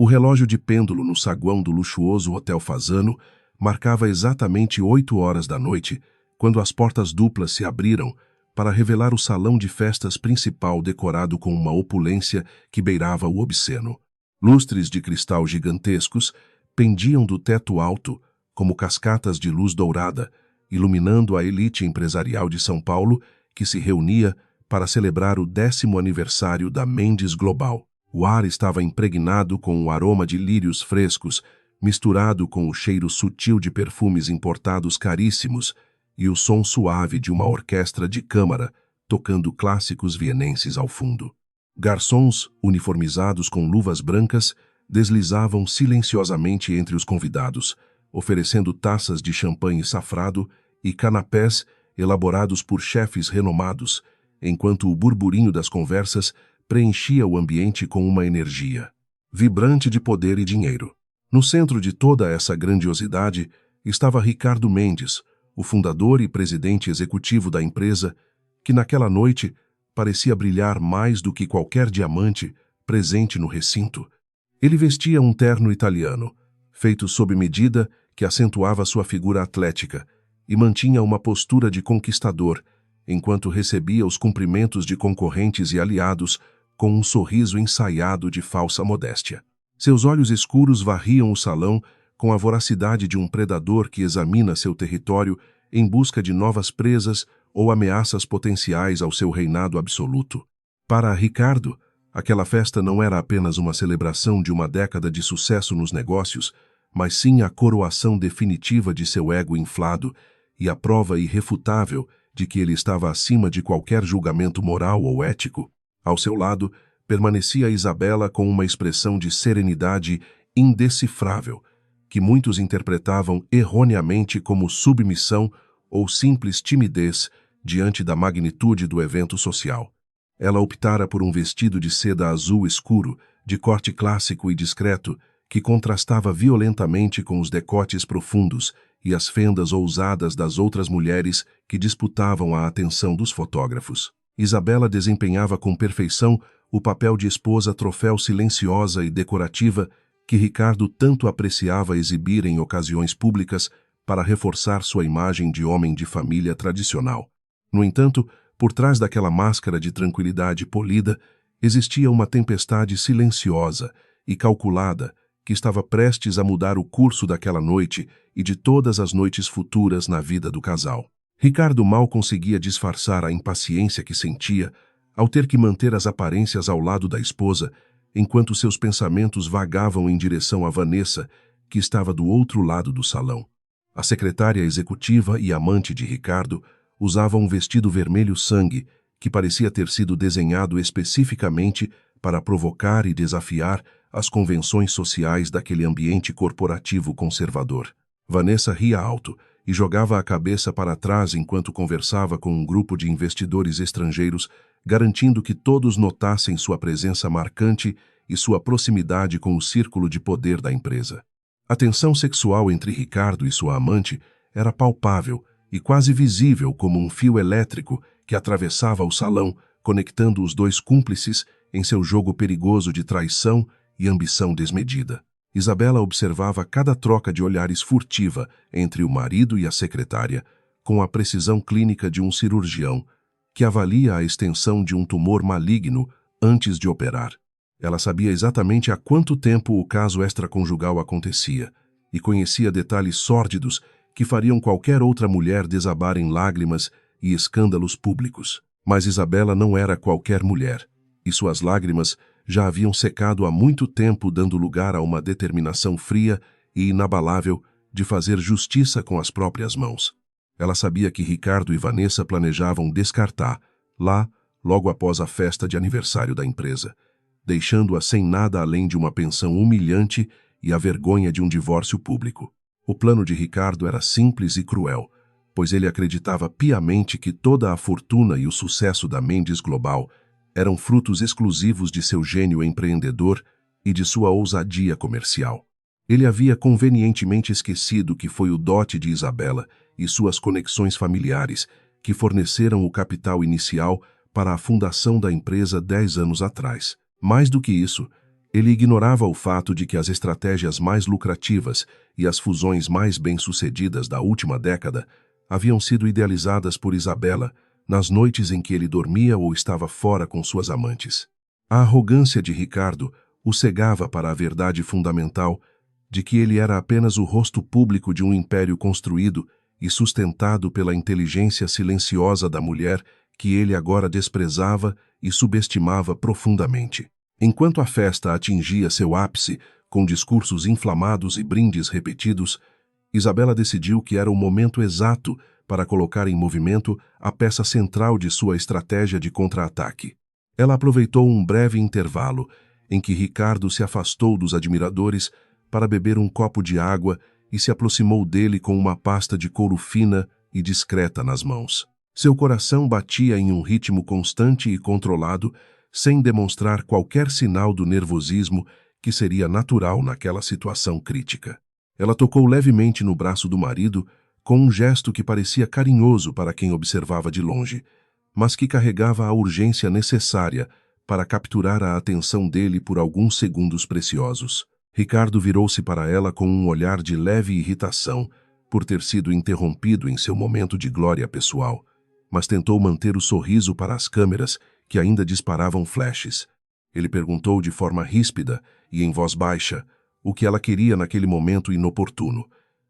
O relógio de pêndulo no saguão do luxuoso Hotel Fasano marcava exatamente 8 horas da noite, quando as portas duplas se abriram para revelar o salão de festas principal decorado com uma opulência que beirava o obsceno. Lustres de cristal gigantescos pendiam do teto alto, como cascatas de luz dourada, iluminando a elite empresarial de São Paulo, que se reunia para celebrar o 10º aniversário da Mendes Global. O ar estava impregnado com o aroma de lírios frescos, misturado com o cheiro sutil de perfumes importados caríssimos e o som suave de uma orquestra de câmara tocando clássicos vienenses ao fundo. Garçons, uniformizados com luvas brancas, deslizavam silenciosamente entre os convidados, oferecendo taças de champanhe safrado e canapés elaborados por chefes renomados, enquanto o burburinho das conversas preenchia o ambiente com uma energia vibrante de poder e dinheiro. No centro de toda essa grandiosidade estava Ricardo Mendes, o fundador e presidente executivo da empresa, que naquela noite parecia brilhar mais do que qualquer diamante presente no recinto. Ele vestia um terno italiano, feito sob medida, que acentuava sua figura atlética, e mantinha uma postura de conquistador, enquanto recebia os cumprimentos de concorrentes e aliados com um sorriso ensaiado de falsa modéstia. Seus olhos escuros varriam o salão com a voracidade de um predador que examina seu território em busca de novas presas ou ameaças potenciais ao seu reinado absoluto. Para Ricardo, aquela festa não era apenas uma celebração de uma década de sucesso nos negócios, mas sim a coroação definitiva de seu ego inflado e a prova irrefutável de que ele estava acima de qualquer julgamento moral ou ético. Ao seu lado, permanecia Isabela com uma expressão de serenidade indecifrável, que muitos interpretavam erroneamente como submissão ou simples timidez diante da magnitude do evento social. Ela optara por um vestido de seda azul escuro, de corte clássico e discreto, que contrastava violentamente com os decotes profundos e as fendas ousadas das outras mulheres que disputavam a atenção dos fotógrafos. Isabela desempenhava com perfeição o papel de esposa troféu silenciosa e decorativa que Ricardo tanto apreciava exibir em ocasiões públicas para reforçar sua imagem de homem de família tradicional. No entanto, por trás daquela máscara de tranquilidade polida, existia uma tempestade silenciosa e calculada que estava prestes a mudar o curso daquela noite e de todas as noites futuras na vida do casal. Ricardo mal conseguia disfarçar a impaciência que sentia ao ter que manter as aparências ao lado da esposa, enquanto seus pensamentos vagavam em direção a Vanessa, que estava do outro lado do salão. A secretária executiva e amante de Ricardo usava um vestido vermelho sangue que parecia ter sido desenhado especificamente para provocar e desafiar as convenções sociais daquele ambiente corporativo conservador. Vanessa ria alto e jogava a cabeça para trás enquanto conversava com um grupo de investidores estrangeiros, garantindo que todos notassem sua presença marcante e sua proximidade com o círculo de poder da empresa. A tensão sexual entre Ricardo e sua amante era palpável e quase visível como um fio elétrico que atravessava o salão, conectando os dois cúmplices em seu jogo perigoso de traição e ambição desmedida. Isabela observava cada troca de olhares furtiva entre o marido e a secretária, com a precisão clínica de um cirurgião, que avalia a extensão de um tumor maligno antes de operar. Ela sabia exatamente há quanto tempo o caso extraconjugal acontecia e conhecia detalhes sórdidos que fariam qualquer outra mulher desabar em lágrimas e escândalos públicos. Mas Isabela não era qualquer mulher, e suas lágrimas já haviam secado há muito tempo, dando lugar a uma determinação fria e inabalável de fazer justiça com as próprias mãos. Ela sabia que Ricardo e Vanessa planejavam descartar, lá, logo após a festa de aniversário da empresa, deixando-a sem nada além de uma pensão humilhante e a vergonha de um divórcio público. O plano de Ricardo era simples e cruel, pois ele acreditava piamente que toda a fortuna e o sucesso da Mendes Global eram frutos exclusivos de seu gênio empreendedor e de sua ousadia comercial. Ele havia convenientemente esquecido que foi o dote de Isabela e suas conexões familiares que forneceram o capital inicial para a fundação da empresa 10 anos atrás. Mais do que isso, Ele ignorava o fato de que as estratégias mais lucrativas e as fusões mais bem-sucedidas da última década haviam sido idealizadas por Isabela nas noites em que ele dormia ou estava fora com suas amantes. A arrogância de Ricardo o cegava para a verdade fundamental de que ele era apenas o rosto público de um império construído e sustentado pela inteligência silenciosa da mulher que ele agora desprezava e subestimava profundamente. Enquanto a festa atingia seu ápice, com discursos inflamados e brindes repetidos, Isabela decidiu que era o momento exato para colocar em movimento a peça central de sua estratégia de contra-ataque. Ela aproveitou um breve intervalo em que Ricardo se afastou dos admiradores para beber um copo de água e se aproximou dele com uma pasta de couro fina e discreta nas mãos. Seu coração batia em um ritmo constante e controlado, sem demonstrar qualquer sinal do nervosismo que seria natural naquela situação crítica. Ela tocou levemente no braço do marido, com um gesto que parecia carinhoso para quem observava de longe, mas que carregava a urgência necessária para capturar a atenção dele por alguns segundos preciosos. Ricardo virou-se para ela com um olhar de leve irritação por ter sido interrompido em seu momento de glória pessoal, mas tentou manter o sorriso para as câmeras que ainda disparavam flashes. Ele perguntou de forma ríspida e em voz baixa o que ela queria naquele momento inoportuno,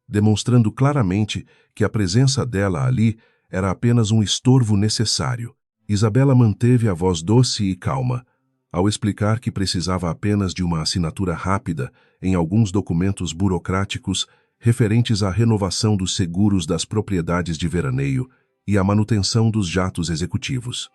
demonstrando claramente que a presença dela ali era apenas um estorvo necessário. Isabela manteve a voz doce e calma, ao explicar que precisava apenas de uma assinatura rápida em alguns documentos burocráticos referentes à renovação dos seguros das propriedades de veraneio e à manutenção dos jatos executivos.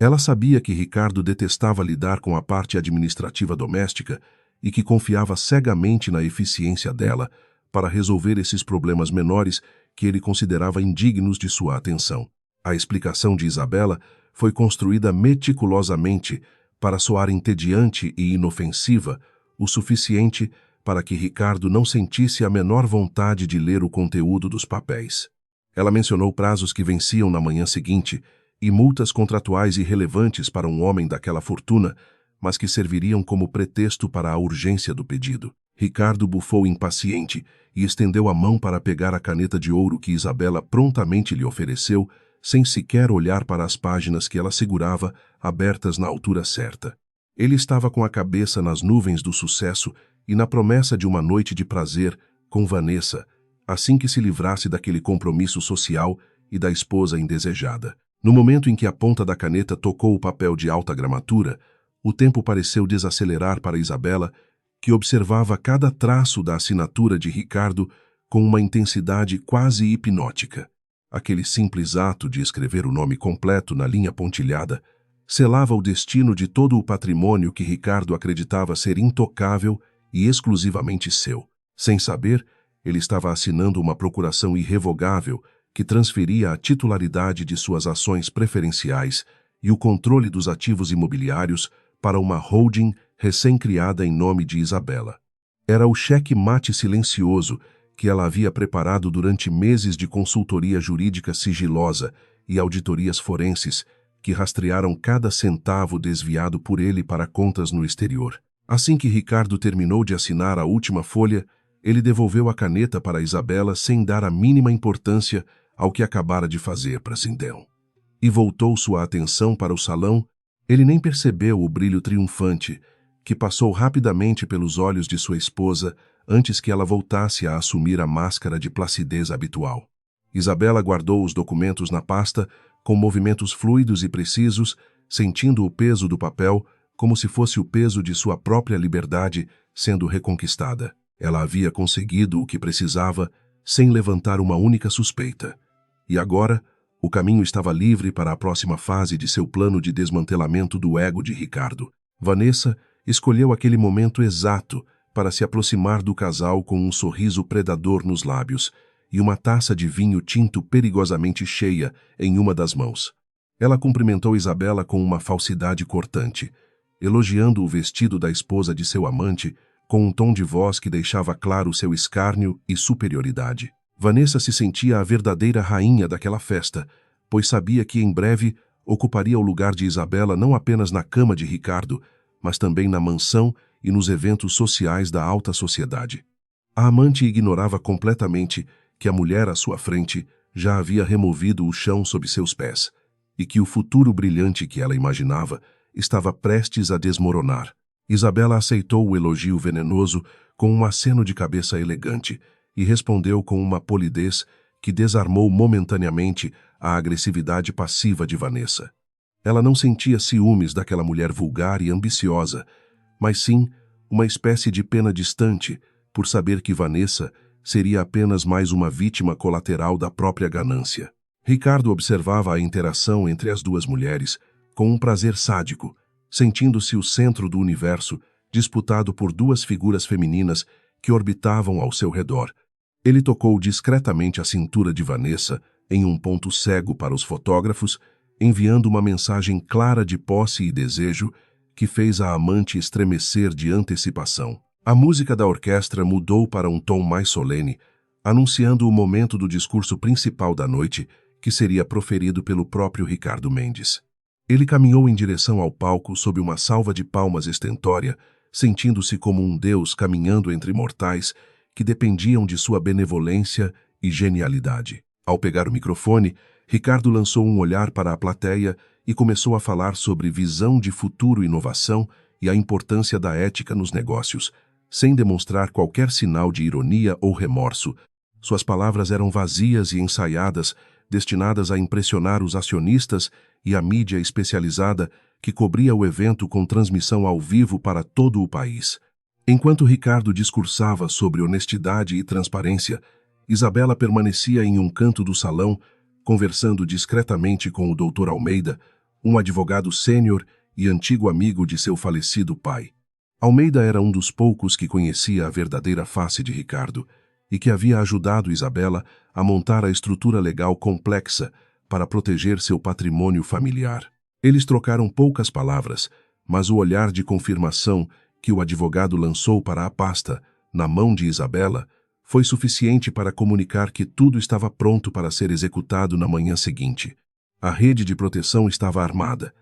Ela sabia que Ricardo detestava lidar com a parte administrativa doméstica e que confiava cegamente na eficiência dela para resolver esses problemas menores que ele considerava indignos de sua atenção. A explicação de Isabela foi construída meticulosamente para soar entediante e inofensiva, o suficiente para que Ricardo não sentisse a menor vontade de ler o conteúdo dos papéis. Ela mencionou prazos que venciam na manhã seguinte e multas contratuais irrelevantes para um homem daquela fortuna, mas que serviriam como pretexto para a urgência do pedido. Ricardo bufou impaciente e estendeu a mão para pegar a caneta de ouro que Isabela prontamente lhe ofereceu, sem sequer olhar para as páginas que ela segurava, abertas na altura certa. Ele estava com a cabeça nas nuvens do sucesso e na promessa de uma noite de prazer com Vanessa, assim que se livrasse daquele compromisso social e da esposa indesejada. No momento em que a ponta da caneta tocou o papel de alta gramatura, o tempo pareceu desacelerar para Isabela, que observava cada traço da assinatura de Ricardo com uma intensidade quase hipnótica. Aquele simples ato de escrever o nome completo na linha pontilhada selava o destino de todo o patrimônio que Ricardo acreditava ser intocável e exclusivamente seu. Sem saber, ele estava assinando uma procuração irrevogável que transferia a titularidade de suas ações preferenciais e o controle dos ativos imobiliários para uma holding recém-criada em nome de Isabela. Era o cheque-mate silencioso que ela havia preparado durante meses de consultoria jurídica sigilosa e auditorias forenses que rastrearam cada centavo desviado por ele para contas no exterior. Assim que Ricardo terminou de assinar a última folha, ele devolveu a caneta para Isabela sem dar a mínima importância ao que acabara de fazer para Sindel. E voltou sua atenção para o salão. Ele nem percebeu o brilho triunfante que passou rapidamente pelos olhos de sua esposa antes que ela voltasse a assumir a máscara de placidez habitual. Isabela guardou os documentos na pasta com movimentos fluidos e precisos, sentindo o peso do papel como se fosse o peso de sua própria liberdade sendo reconquistada. Ela havia conseguido o que precisava sem levantar uma única suspeita. E agora, o caminho estava livre para a próxima fase de seu plano de desmantelamento do ego de Ricardo. Vanessa escolheu aquele momento exato para se aproximar do casal com um sorriso predador nos lábios e uma taça de vinho tinto perigosamente cheia em uma das mãos. Ela cumprimentou Isabela com uma falsidade cortante, elogiando o vestido da esposa de seu amante com um tom de voz que deixava claro seu escárnio e superioridade. Vanessa se sentia a verdadeira rainha daquela festa, pois sabia que em breve ocuparia o lugar de Isabela não apenas na cama de Ricardo, mas também na mansão e nos eventos sociais da alta sociedade. A amante ignorava completamente que a mulher à sua frente já havia removido o chão sob seus pés e que o futuro brilhante que ela imaginava estava prestes a desmoronar. Isabela aceitou o elogio venenoso com um aceno de cabeça elegante e respondeu com uma polidez que desarmou momentaneamente a agressividade passiva de Vanessa. Ela não sentia ciúmes daquela mulher vulgar e ambiciosa, mas sim uma espécie de pena distante por saber que Vanessa seria apenas mais uma vítima colateral da própria ganância. Ricardo observava a interação entre as duas mulheres com um prazer sádico, sentindo-se o centro do universo, disputado por duas figuras femininas que orbitavam ao seu redor. Ele tocou discretamente a cintura de Vanessa em um ponto cego para os fotógrafos, enviando uma mensagem clara de posse e desejo que fez a amante estremecer de antecipação. A música da orquestra mudou para um tom mais solene, anunciando o momento do discurso principal da noite, que seria proferido pelo próprio Ricardo Mendes. Ele caminhou em direção ao palco sob uma salva de palmas estentória, sentindo-se como um deus caminhando entre mortais que dependiam de sua benevolência e genialidade. Ao pegar o microfone, Ricardo lançou um olhar para a plateia e começou a falar sobre visão de futuro, inovação e a importância da ética nos negócios, sem demonstrar qualquer sinal de ironia ou remorso. Suas palavras eram vazias e ensaiadas, destinadas a impressionar os acionistas e a mídia especializada que cobria o evento com transmissão ao vivo para todo o país. Enquanto Ricardo discursava sobre honestidade e transparência, Isabela permanecia em um canto do salão, conversando discretamente com o Dr. Almeida, um advogado sênior e antigo amigo de seu falecido pai. Almeida era um dos poucos que conhecia a verdadeira face de Ricardo e que havia ajudado Isabela a montar a estrutura legal complexa para proteger seu patrimônio familiar. Eles trocaram poucas palavras, mas o olhar de confirmação que o advogado lançou para a pasta, na mão de Isabela, foi suficiente para comunicar que tudo estava pronto para ser executado na manhã seguinte. A rede de proteção estava armada,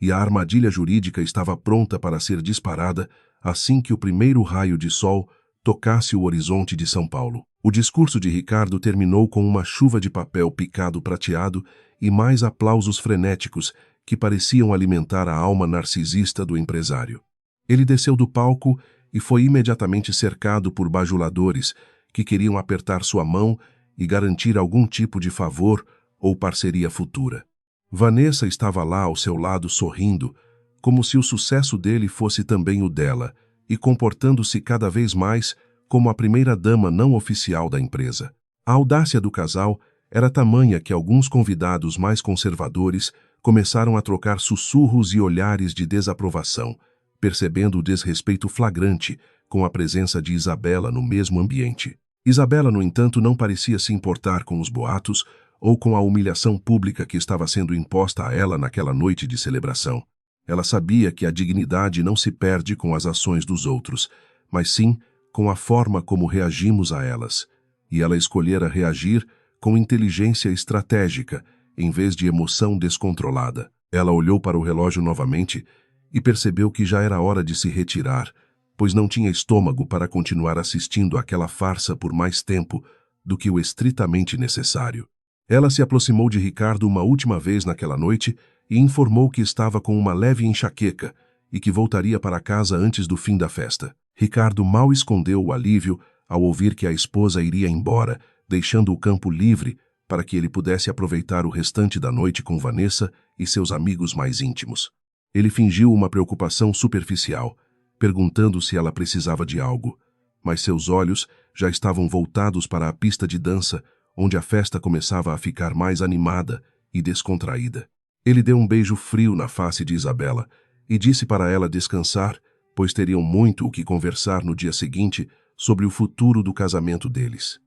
e a armadilha jurídica estava pronta para ser disparada assim que o primeiro raio de sol tocasse o horizonte de São Paulo. O discurso de Ricardo terminou com uma chuva de papel picado prateado e mais aplausos frenéticos que pareciam alimentar a alma narcisista do empresário. Ele desceu do palco e foi imediatamente cercado por bajuladores que queriam apertar sua mão e garantir algum tipo de favor ou parceria futura. Vanessa estava lá ao seu lado sorrindo, como se o sucesso dele fosse também o dela, e comportando-se cada vez mais como a primeira-dama não oficial da empresa. A audácia do casal era tamanha que alguns convidados mais conservadores começaram a trocar sussurros e olhares de desaprovação, percebendo o desrespeito flagrante com a presença de Isabela no mesmo ambiente. Isabela, no entanto, não parecia se importar com os boatos ou com a humilhação pública que estava sendo imposta a ela naquela noite de celebração. Ela sabia que a dignidade não se perde com as ações dos outros, mas sim com a forma como reagimos a elas, e ela escolhera reagir com inteligência estratégica, em vez de emoção descontrolada. Ela olhou para o relógio novamente e percebeu que já era hora de se retirar, pois não tinha estômago para continuar assistindo àquela farsa por mais tempo do que o estritamente necessário. Ela se aproximou de Ricardo uma última vez naquela noite e informou que estava com uma leve enxaqueca e que voltaria para casa antes do fim da festa. Ricardo mal escondeu o alívio ao ouvir que a esposa iria embora, deixando o campo livre para que ele pudesse aproveitar o restante da noite com Vanessa e seus amigos mais íntimos. Ele fingiu uma preocupação superficial, perguntando se ela precisava de algo, mas seus olhos já estavam voltados para a pista de dança, onde a festa começava a ficar mais animada e descontraída. Ele deu um beijo frio na face de Isabela e disse para ela descansar, pois teriam muito o que conversar no dia seguinte sobre o futuro do casamento deles.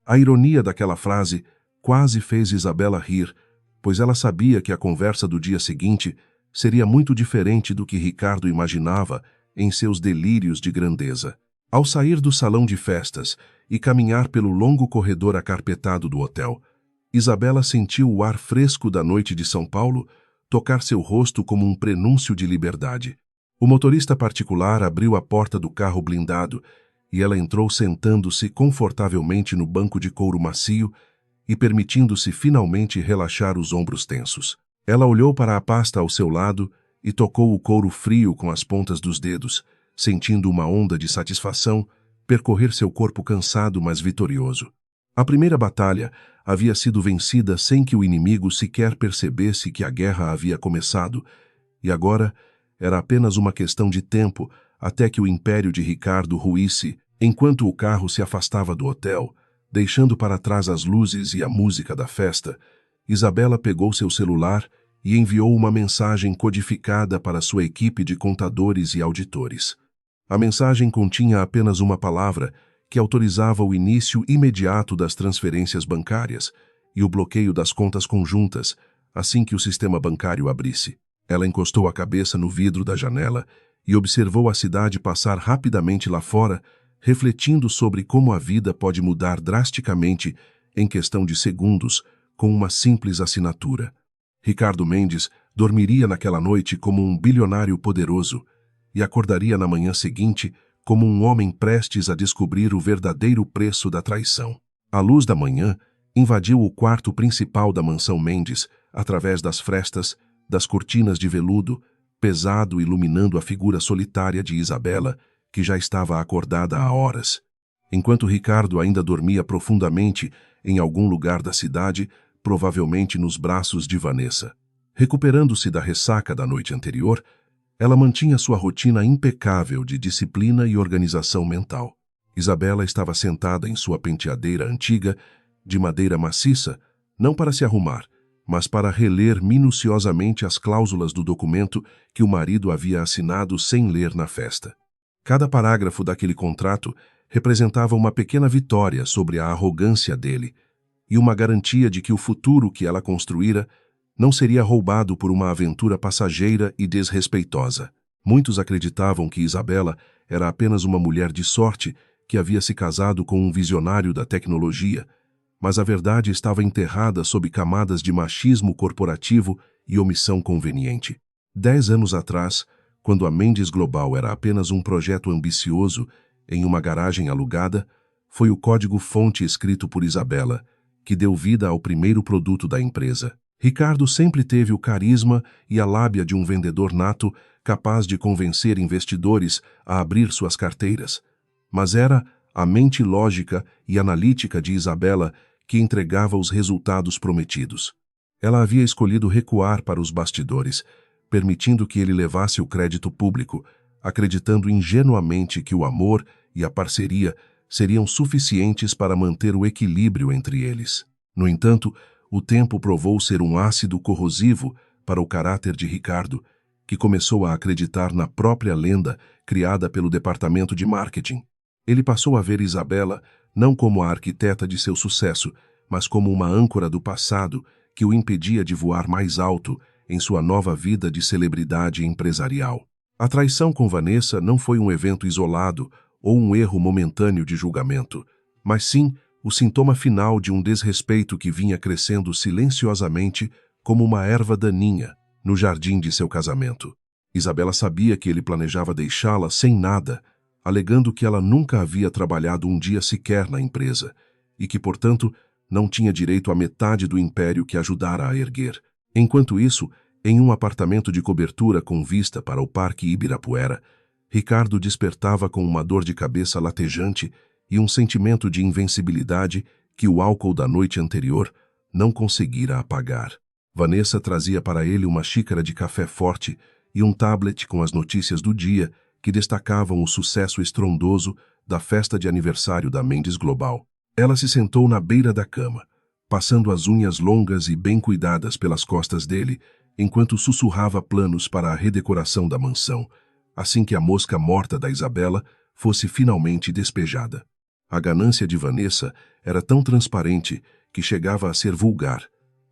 A ironia daquela frase quase fez Isabela rir, pois ela sabia que a conversa do dia seguinte seria muito diferente do que Ricardo imaginava em seus delírios de grandeza. Ao sair do salão de festas e caminhar pelo longo corredor acarpetado do hotel, Isabela sentiu o ar fresco da noite de São Paulo tocar seu rosto como um prenúncio de liberdade. O motorista particular abriu a porta do carro blindado e ela entrou sentando-se confortavelmente no banco de couro macio e permitindo-se finalmente relaxar os ombros tensos. Ela olhou para a pasta ao seu lado e tocou o couro frio com as pontas dos dedos, sentindo uma onda de satisfação percorrer seu corpo cansado, mas vitorioso. A primeira batalha havia sido vencida sem que o inimigo sequer percebesse que a guerra havia começado, e agora era apenas uma questão de tempo até que o império de Ricardo ruísse. Enquanto o carro se afastava do hotel, deixando para trás as luzes e a música da festa, Isabela pegou seu celular e enviou uma mensagem codificada para sua equipe de contadores e auditores. A mensagem continha apenas uma palavra que autorizava o início imediato das transferências bancárias e o bloqueio das contas conjuntas assim que o sistema bancário abrisse. Ela encostou a cabeça no vidro da janela e observou a cidade passar rapidamente lá fora, refletindo sobre como a vida pode mudar drasticamente em questão de segundos com uma simples assinatura. Ricardo Mendes dormiria naquela noite como um bilionário poderoso e acordaria na manhã seguinte como um homem prestes a descobrir o verdadeiro preço da traição. A luz da manhã invadiu o quarto principal da mansão Mendes através das frestas, das cortinas de veludo, pesado iluminando a figura solitária de Isabela, que já estava acordada há horas. Enquanto Ricardo ainda dormia profundamente em algum lugar da cidade, provavelmente nos braços de Vanessa. Recuperando-se da ressaca da noite anterior, ela mantinha sua rotina impecável de disciplina e organização mental. Isabela estava sentada em sua penteadeira antiga, de madeira maciça, não para se arrumar, mas para reler minuciosamente as cláusulas do documento que o marido havia assinado sem ler na festa. Cada parágrafo daquele contrato representava uma pequena vitória sobre a arrogância dele e uma garantia de que o futuro que ela construíra não seria roubado por uma aventura passageira e desrespeitosa. Muitos acreditavam que Isabela era apenas uma mulher de sorte que havia se casado com um visionário da tecnologia, mas a verdade estava enterrada sob camadas de machismo corporativo e omissão conveniente. 10 anos atrás, quando a Mendes Global era apenas um projeto ambicioso em uma garagem alugada, foi o código-fonte escrito por Isabela que deu vida ao primeiro produto da empresa. Ricardo sempre teve o carisma e a lábia de um vendedor nato capaz de convencer investidores a abrir suas carteiras, mas era a mente lógica e analítica de Isabela que entregava os resultados prometidos. Ela havia escolhido recuar para os bastidores, permitindo que ele levasse o crédito público, acreditando ingenuamente que o amor e a parceria seriam suficientes para manter o equilíbrio entre eles. No entanto, o tempo provou ser um ácido corrosivo para o caráter de Ricardo, que começou a acreditar na própria lenda criada pelo departamento de marketing. Ele passou a ver Isabela não como a arquiteta de seu sucesso, mas como uma âncora do passado que o impedia de voar mais alto em sua nova vida de celebridade empresarial. A traição com Vanessa não foi um evento isolado ou um erro momentâneo de julgamento, mas sim o sintoma final de um desrespeito que vinha crescendo silenciosamente como uma erva daninha no jardim de seu casamento. Isabela sabia que ele planejava deixá-la sem nada, alegando que ela nunca havia trabalhado um dia sequer na empresa e que, portanto, não tinha direito à metade do império que ajudara a erguer. Enquanto isso, em um apartamento de cobertura com vista para o Parque Ibirapuera, Ricardo despertava com uma dor de cabeça latejante e um sentimento de invencibilidade que o álcool da noite anterior não conseguira apagar. Vanessa trazia para ele uma xícara de café forte e um tablet com as notícias do dia que destacavam o sucesso estrondoso da festa de aniversário da Mendes Global. Ela se sentou na beira da cama, passando as unhas longas e bem cuidadas pelas costas dele, enquanto sussurrava planos para a redecoração da mansão, assim que a mosca morta da Isabela fosse finalmente despejada. A ganância de Vanessa era tão transparente que chegava a ser vulgar,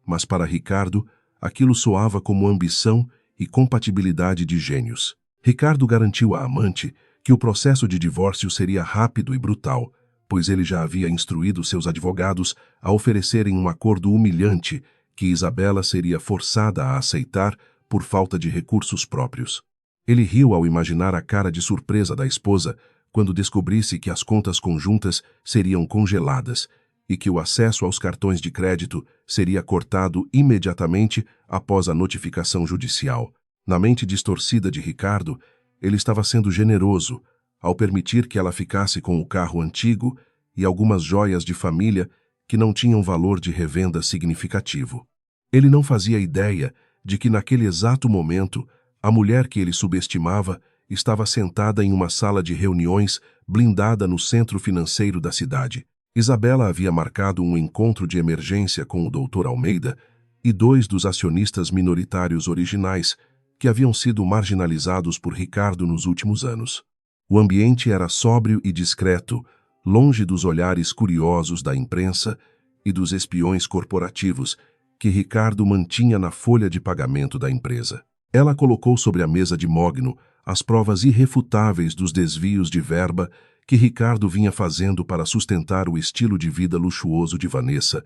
mas para Ricardo aquilo soava como ambição e compatibilidade de gênios. Ricardo garantiu à amante que o processo de divórcio seria rápido e brutal, pois ele já havia instruído seus advogados a oferecerem um acordo humilhante que Isabela seria forçada a aceitar por falta de recursos próprios. Ele riu ao imaginar a cara de surpresa da esposa quando descobrisse que as contas conjuntas seriam congeladas e que o acesso aos cartões de crédito seria cortado imediatamente após a notificação judicial. Na mente distorcida de Ricardo, ele estava sendo generoso ao permitir que ela ficasse com o carro antigo e algumas joias de família que não tinham valor de revenda significativo. Ele não fazia ideia de que naquele exato momento a mulher que ele subestimava estava sentada em uma sala de reuniões blindada no centro financeiro da cidade. Isabela havia marcado um encontro de emergência com o Dr. Almeida e 2 dos acionistas minoritários originais que haviam sido marginalizados por Ricardo nos últimos anos. O ambiente era sóbrio e discreto, longe dos olhares curiosos da imprensa e dos espiões corporativos que Ricardo mantinha na folha de pagamento da empresa. Ela colocou sobre a mesa de mogno as provas irrefutáveis dos desvios de verba que Ricardo vinha fazendo para sustentar o estilo de vida luxuoso de Vanessa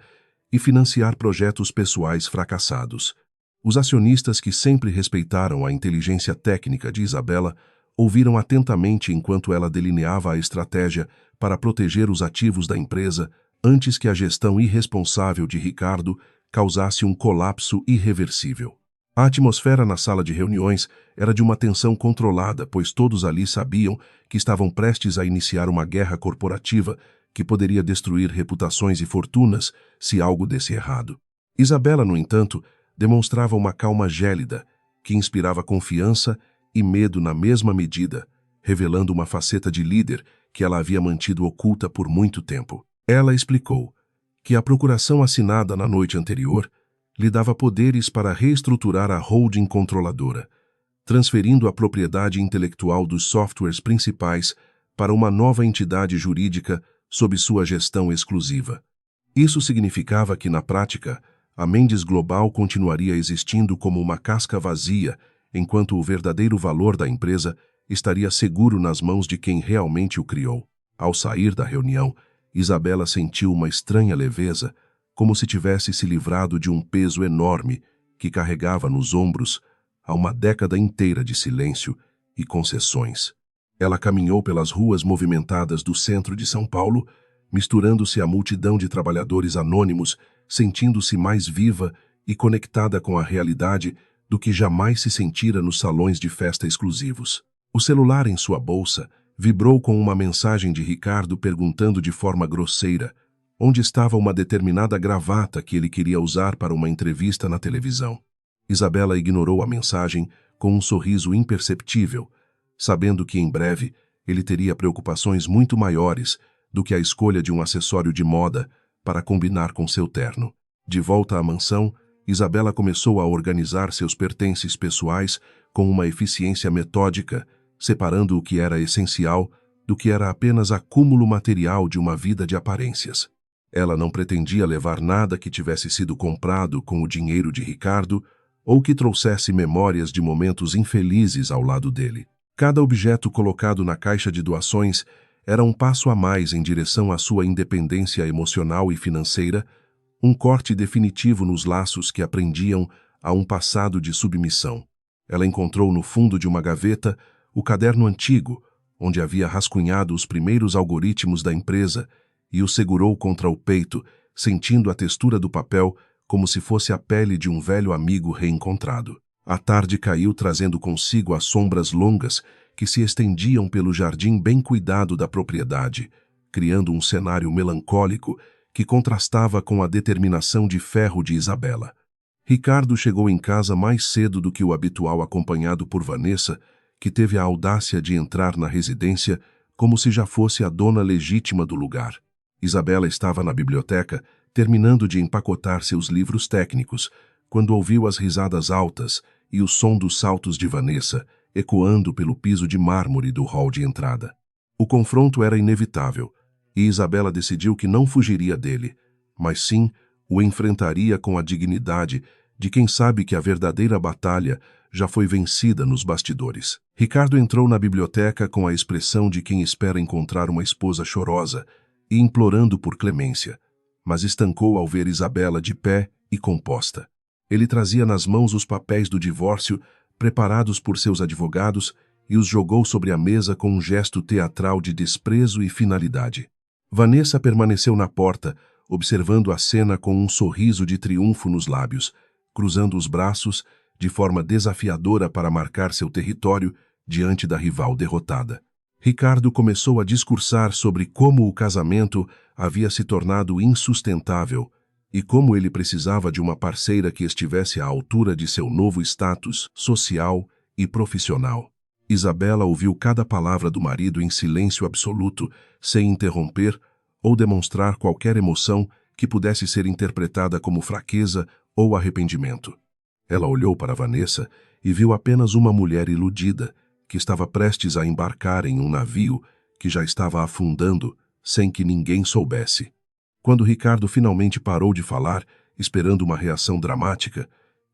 e financiar projetos pessoais fracassados. Os acionistas, que sempre respeitaram a inteligência técnica de Isabela, ouviram atentamente enquanto ela delineava a estratégia para proteger os ativos da empresa antes que a gestão irresponsável de Ricardo causasse um colapso irreversível. A atmosfera na sala de reuniões era de uma tensão controlada, pois todos ali sabiam que estavam prestes a iniciar uma guerra corporativa que poderia destruir reputações e fortunas se algo desse errado. Isabela, no entanto, demonstrava uma calma gélida que inspirava confiança e medo na mesma medida, revelando uma faceta de líder que ela havia mantido oculta por muito tempo. Ela explicou que a procuração assinada na noite anterior lhe dava poderes para reestruturar a holding controladora, transferindo a propriedade intelectual dos softwares principais para uma nova entidade jurídica sob sua gestão exclusiva. Isso significava que, na prática, a Mendes Global continuaria existindo como uma casca vazia, enquanto o verdadeiro valor da empresa estaria seguro nas mãos de quem realmente o criou. Ao sair da reunião, Isabela sentiu uma estranha leveza, como se tivesse se livrado de um peso enorme que carregava nos ombros há uma década inteira de silêncio e concessões. Ela caminhou pelas ruas movimentadas do centro de São Paulo, misturando-se à multidão de trabalhadores anônimos, sentindo-se mais viva e conectada com a realidade do que jamais se sentira nos salões de festa exclusivos. O celular em sua bolsa vibrou com uma mensagem de Ricardo perguntando de forma grosseira onde estava uma determinada gravata que ele queria usar para uma entrevista na televisão. Isabela ignorou a mensagem com um sorriso imperceptível, sabendo que em breve ele teria preocupações muito maiores do que a escolha de um acessório de moda para combinar com seu terno. De volta à mansão, Isabela começou a organizar seus pertences pessoais com uma eficiência metódica, separando o que era essencial do que era apenas acúmulo material de uma vida de aparências. Ela não pretendia levar nada que tivesse sido comprado com o dinheiro de Ricardo ou que trouxesse memórias de momentos infelizes ao lado dele. Cada objeto colocado na caixa de doações era um passo a mais em direção à sua independência emocional e financeira, um corte definitivo nos laços que aprendiam a um passado de submissão. Ela encontrou no fundo de uma gaveta o caderno antigo, onde havia rascunhado os primeiros algoritmos da empresa, e o segurou contra o peito, sentindo a textura do papel como se fosse a pele de um velho amigo reencontrado. A tarde caiu trazendo consigo as sombras longas que se estendiam pelo jardim bem cuidado da propriedade, criando um cenário melancólico que contrastava com a determinação de ferro de Isabela. Ricardo chegou em casa mais cedo do que o habitual, acompanhado por Vanessa, que teve a audácia de entrar na residência como se já fosse a dona legítima do lugar. Isabela estava na biblioteca, terminando de empacotar seus livros técnicos, quando ouviu as risadas altas e o som dos saltos de Vanessa ecoando pelo piso de mármore do hall de entrada. O confronto era inevitável, e Isabela decidiu que não fugiria dele, mas sim o enfrentaria com a dignidade de quem sabe que a verdadeira batalha já foi vencida nos bastidores. Ricardo entrou na biblioteca com a expressão de quem espera encontrar uma esposa chorosa e implorando por clemência, mas estancou ao ver Isabela de pé e composta. Ele trazia nas mãos os papéis do divórcio preparados por seus advogados, e os jogou sobre a mesa com um gesto teatral de desprezo e finalidade. Vanessa permaneceu na porta, observando a cena com um sorriso de triunfo nos lábios, cruzando os braços de forma desafiadora para marcar seu território diante da rival derrotada. Ricardo começou a discursar sobre como o casamento havia se tornado insustentável e como ele precisava de uma parceira que estivesse à altura de seu novo status social e profissional. Isabela ouviu cada palavra do marido em silêncio absoluto, sem interromper ou demonstrar qualquer emoção que pudesse ser interpretada como fraqueza ou arrependimento. Ela olhou para Vanessa e viu apenas uma mulher iludida, que estava prestes a embarcar em um navio que já estava afundando sem que ninguém soubesse. Quando Ricardo finalmente parou de falar, esperando uma reação dramática,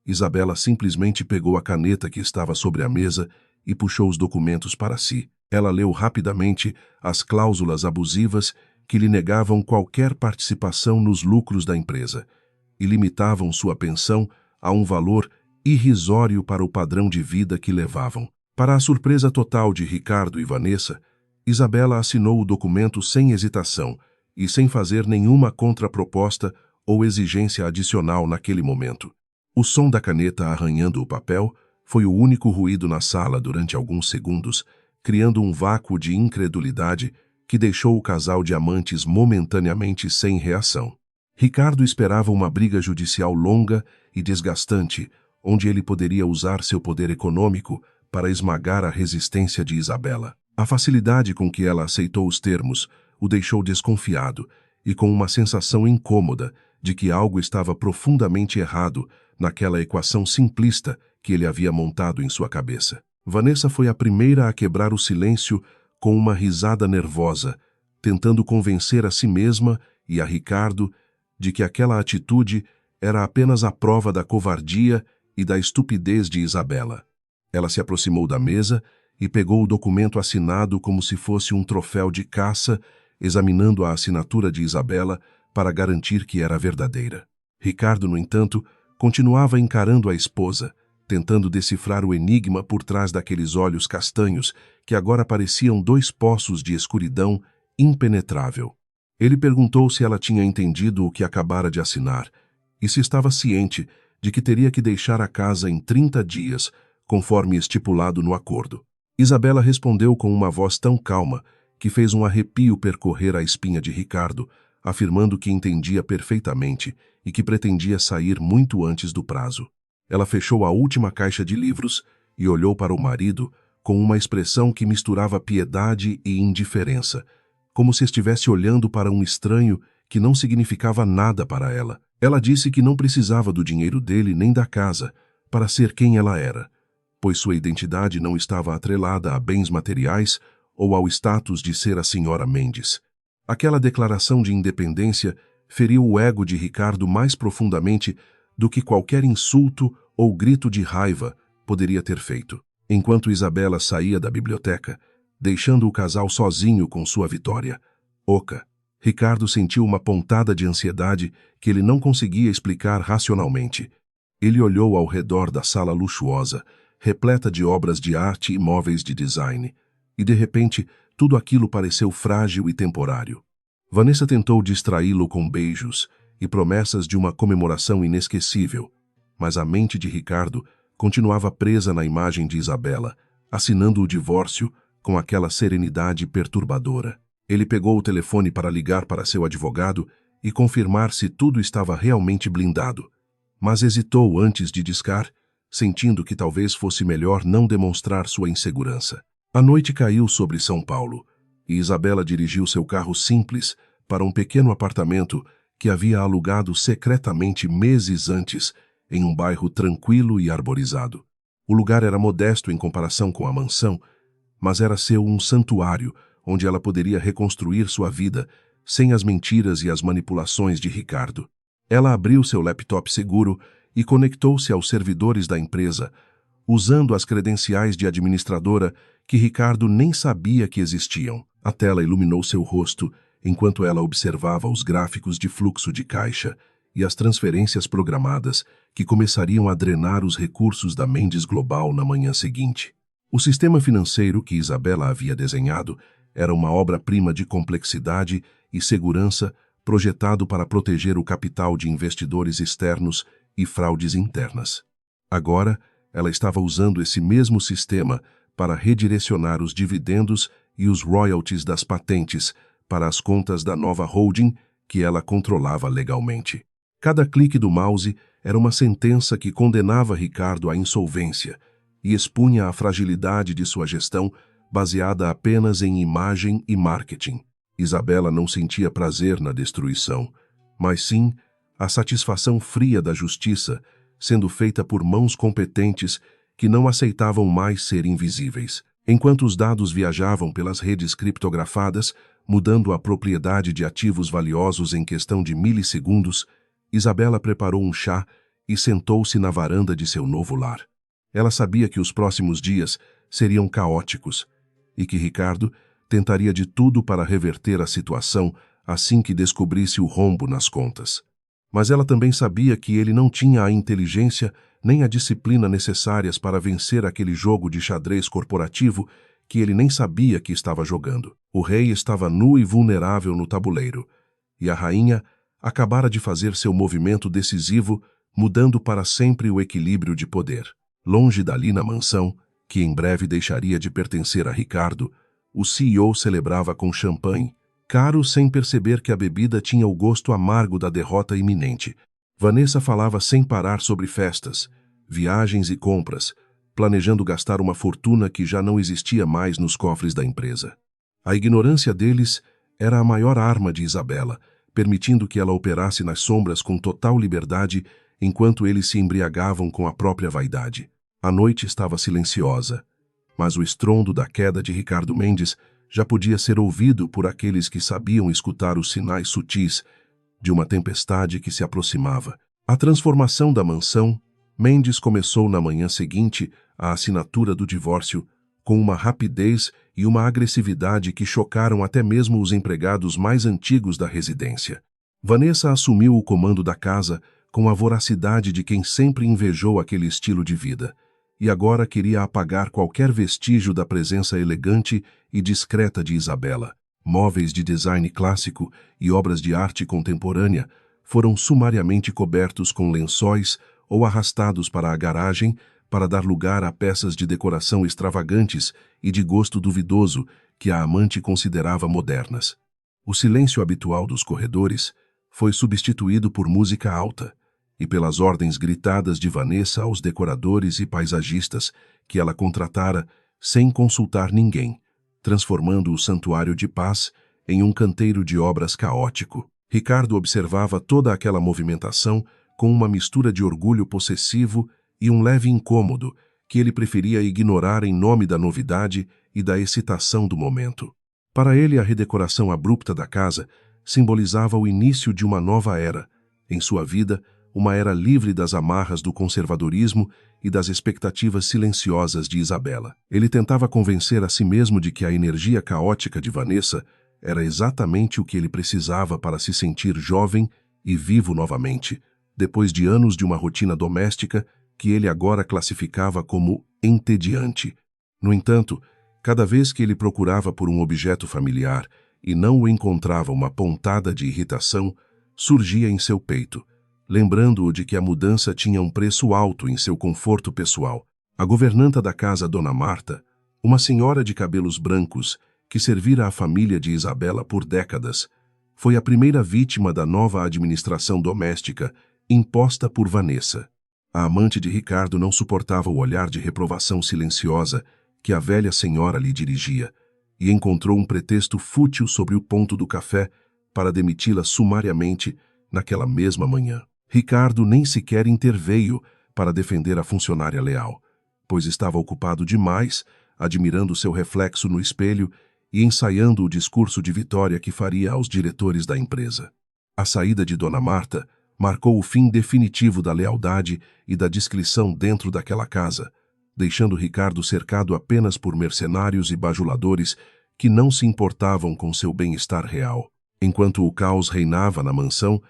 Isabela simplesmente pegou a caneta que estava sobre a mesa e puxou os documentos para si. Ela leu rapidamente as cláusulas abusivas que lhe negavam qualquer participação nos lucros da empresa e limitavam sua pensão a um valor irrisório para o padrão de vida que levavam. Para a surpresa total de Ricardo e Vanessa, Isabela assinou o documento sem hesitação e sem fazer nenhuma contraproposta ou exigência adicional naquele momento. O som da caneta arranhando o papel foi o único ruído na sala durante alguns segundos, criando um vácuo de incredulidade que deixou o casal de amantes momentaneamente sem reação. Ricardo esperava uma briga judicial longa e desgastante, onde ele poderia usar seu poder econômico para esmagar a resistência de Isabela. A facilidade com que ela aceitou os termos o deixou desconfiado e com uma sensação incômoda de que algo estava profundamente errado naquela equação simplista que ele havia montado em sua cabeça. Vanessa foi a primeira a quebrar o silêncio com uma risada nervosa, tentando convencer a si mesma e a Ricardo de que aquela atitude era apenas a prova da covardia e da estupidez de Isabela. Ela se aproximou da mesa e pegou o documento assinado como se fosse um troféu de caça, examinando a assinatura de Isabela para garantir que era verdadeira. Ricardo, no entanto, continuava encarando a esposa, tentando decifrar o enigma por trás daqueles olhos castanhos que agora pareciam dois poços de escuridão impenetrável. Ele perguntou se ela tinha entendido o que acabara de assinar e se estava ciente de que teria que deixar a casa em 30 dias, conforme estipulado no acordo. Isabela respondeu com uma voz tão calma que fez um arrepio percorrer a espinha de Ricardo, afirmando que entendia perfeitamente e que pretendia sair muito antes do prazo. Ela fechou a última caixa de livros e olhou para o marido com uma expressão que misturava piedade e indiferença, como se estivesse olhando para um estranho que não significava nada para ela. Ela disse que não precisava do dinheiro dele nem da casa para ser quem ela era, pois sua identidade não estava atrelada a bens materiais ou ao status de ser a senhora Mendes. Aquela declaração de independência feriu o ego de Ricardo mais profundamente do que qualquer insulto ou grito de raiva poderia ter feito. Enquanto Isabela saía da biblioteca, deixando o casal sozinho com sua vitória, oca, Ricardo sentiu uma pontada de ansiedade que ele não conseguia explicar racionalmente. Ele olhou ao redor da sala luxuosa, repleta de obras de arte e móveis de design, e de repente tudo aquilo pareceu frágil e temporário. Vanessa tentou distraí-lo com beijos e promessas de uma comemoração inesquecível, mas a mente de Ricardo continuava presa na imagem de Isabela, assinando o divórcio com aquela serenidade perturbadora. Ele pegou o telefone para ligar para seu advogado e confirmar se tudo estava realmente blindado, mas hesitou antes de discar, sentindo que talvez fosse melhor não demonstrar sua insegurança. A noite caiu sobre São Paulo e Isabela dirigiu seu carro simples para um pequeno apartamento que havia alugado secretamente meses antes em um bairro tranquilo e arborizado. O lugar era modesto em comparação com a mansão, mas era seu um santuário onde ela poderia reconstruir sua vida sem as mentiras e as manipulações de Ricardo. Ela abriu seu laptop seguro e conectou-se aos servidores da empresa, usando as credenciais de administradora que Ricardo nem sabia que existiam. A tela iluminou seu rosto enquanto ela observava os gráficos de fluxo de caixa e as transferências programadas que começariam a drenar os recursos da Mendes Global na manhã seguinte. O sistema financeiro que Isabela havia desenhado era uma obra-prima de complexidade e segurança projetado para proteger o capital de investidores externos e fraudes internas. Agora, ela estava usando esse mesmo sistema para redirecionar os dividendos e os royalties das patentes para as contas da nova holding que ela controlava legalmente. Cada clique do mouse era uma sentença que condenava Ricardo à insolvência e expunha a fragilidade de sua gestão baseada apenas em imagem e marketing. Isabela não sentia prazer na destruição, mas sim a satisfação fria da justiça sendo feita por mãos competentes que não aceitavam mais ser invisíveis. Enquanto os dados viajavam pelas redes criptografadas, mudando a propriedade de ativos valiosos em questão de milissegundos, Isabela preparou um chá e sentou-se na varanda de seu novo lar. Ela sabia que os próximos dias seriam caóticos e que Ricardo tentaria de tudo para reverter a situação assim que descobrisse o rombo nas contas. Mas ela também sabia que ele não tinha a inteligência nem a disciplina necessárias para vencer aquele jogo de xadrez corporativo que ele nem sabia que estava jogando. O rei estava nu e vulnerável no tabuleiro, e a rainha acabara de fazer seu movimento decisivo, mudando para sempre o equilíbrio de poder. Longe dali na mansão, que em breve deixaria de pertencer a Ricardo, o CEO celebrava com champanhe, caro sem perceber que a bebida tinha o gosto amargo da derrota iminente. Vanessa falava sem parar sobre festas, viagens e compras, planejando gastar uma fortuna que já não existia mais nos cofres da empresa. A ignorância deles era a maior arma de Isabela, permitindo que ela operasse nas sombras com total liberdade enquanto eles se embriagavam com a própria vaidade. A noite estava silenciosa, mas o estrondo da queda de Ricardo Mendes já podia ser ouvido por aqueles que sabiam escutar os sinais sutis de uma tempestade que se aproximava. A transformação da mansão, Mendes começou na manhã seguinte a assinatura do divórcio, com uma rapidez e uma agressividade que chocaram até mesmo os empregados mais antigos da residência. Vanessa assumiu o comando da casa com a voracidade de quem sempre invejou aquele estilo de vida, e agora queria apagar qualquer vestígio da presença elegante e discreta de Isabela. Móveis de design clássico e obras de arte contemporânea foram sumariamente cobertos com lençóis ou arrastados para a garagem para dar lugar a peças de decoração extravagantes e de gosto duvidoso que a amante considerava modernas. O silêncio habitual dos corredores foi substituído por música alta e pelas ordens gritadas de Vanessa aos decoradores e paisagistas que ela contratara sem consultar ninguém, transformando o santuário de paz em um canteiro de obras caótico. Ricardo observava toda aquela movimentação com uma mistura de orgulho possessivo e um leve incômodo que ele preferia ignorar em nome da novidade e da excitação do momento. Para ele, a redecoração abrupta da casa simbolizava o início de uma nova era, em sua vida, uma era livre das amarras do conservadorismo e das expectativas silenciosas de Isabela. Ele tentava convencer a si mesmo de que a energia caótica de Vanessa era exatamente o que ele precisava para se sentir jovem e vivo novamente, depois de anos de uma rotina doméstica que ele agora classificava como entediante. No entanto, cada vez que ele procurava por um objeto familiar e não o encontrava, uma pontada de irritação surgia em seu peito, lembrando-o de que a mudança tinha um preço alto em seu conforto pessoal. A governanta da casa, Dona Marta, uma senhora de cabelos brancos que servira à família de Isabela por décadas, foi a primeira vítima da nova administração doméstica imposta por Vanessa. A amante de Ricardo não suportava o olhar de reprovação silenciosa que a velha senhora lhe dirigia e encontrou um pretexto fútil sobre o ponto do café para demiti-la sumariamente naquela mesma manhã. Ricardo nem sequer interveio para defender a funcionária leal, pois estava ocupado demais, admirando seu reflexo no espelho e ensaiando o discurso de vitória que faria aos diretores da empresa. A saída de Dona Marta marcou o fim definitivo da lealdade e da discrição dentro daquela casa, deixando Ricardo cercado apenas por mercenários e bajuladores que não se importavam com seu bem-estar real. Enquanto o caos reinava na mansão,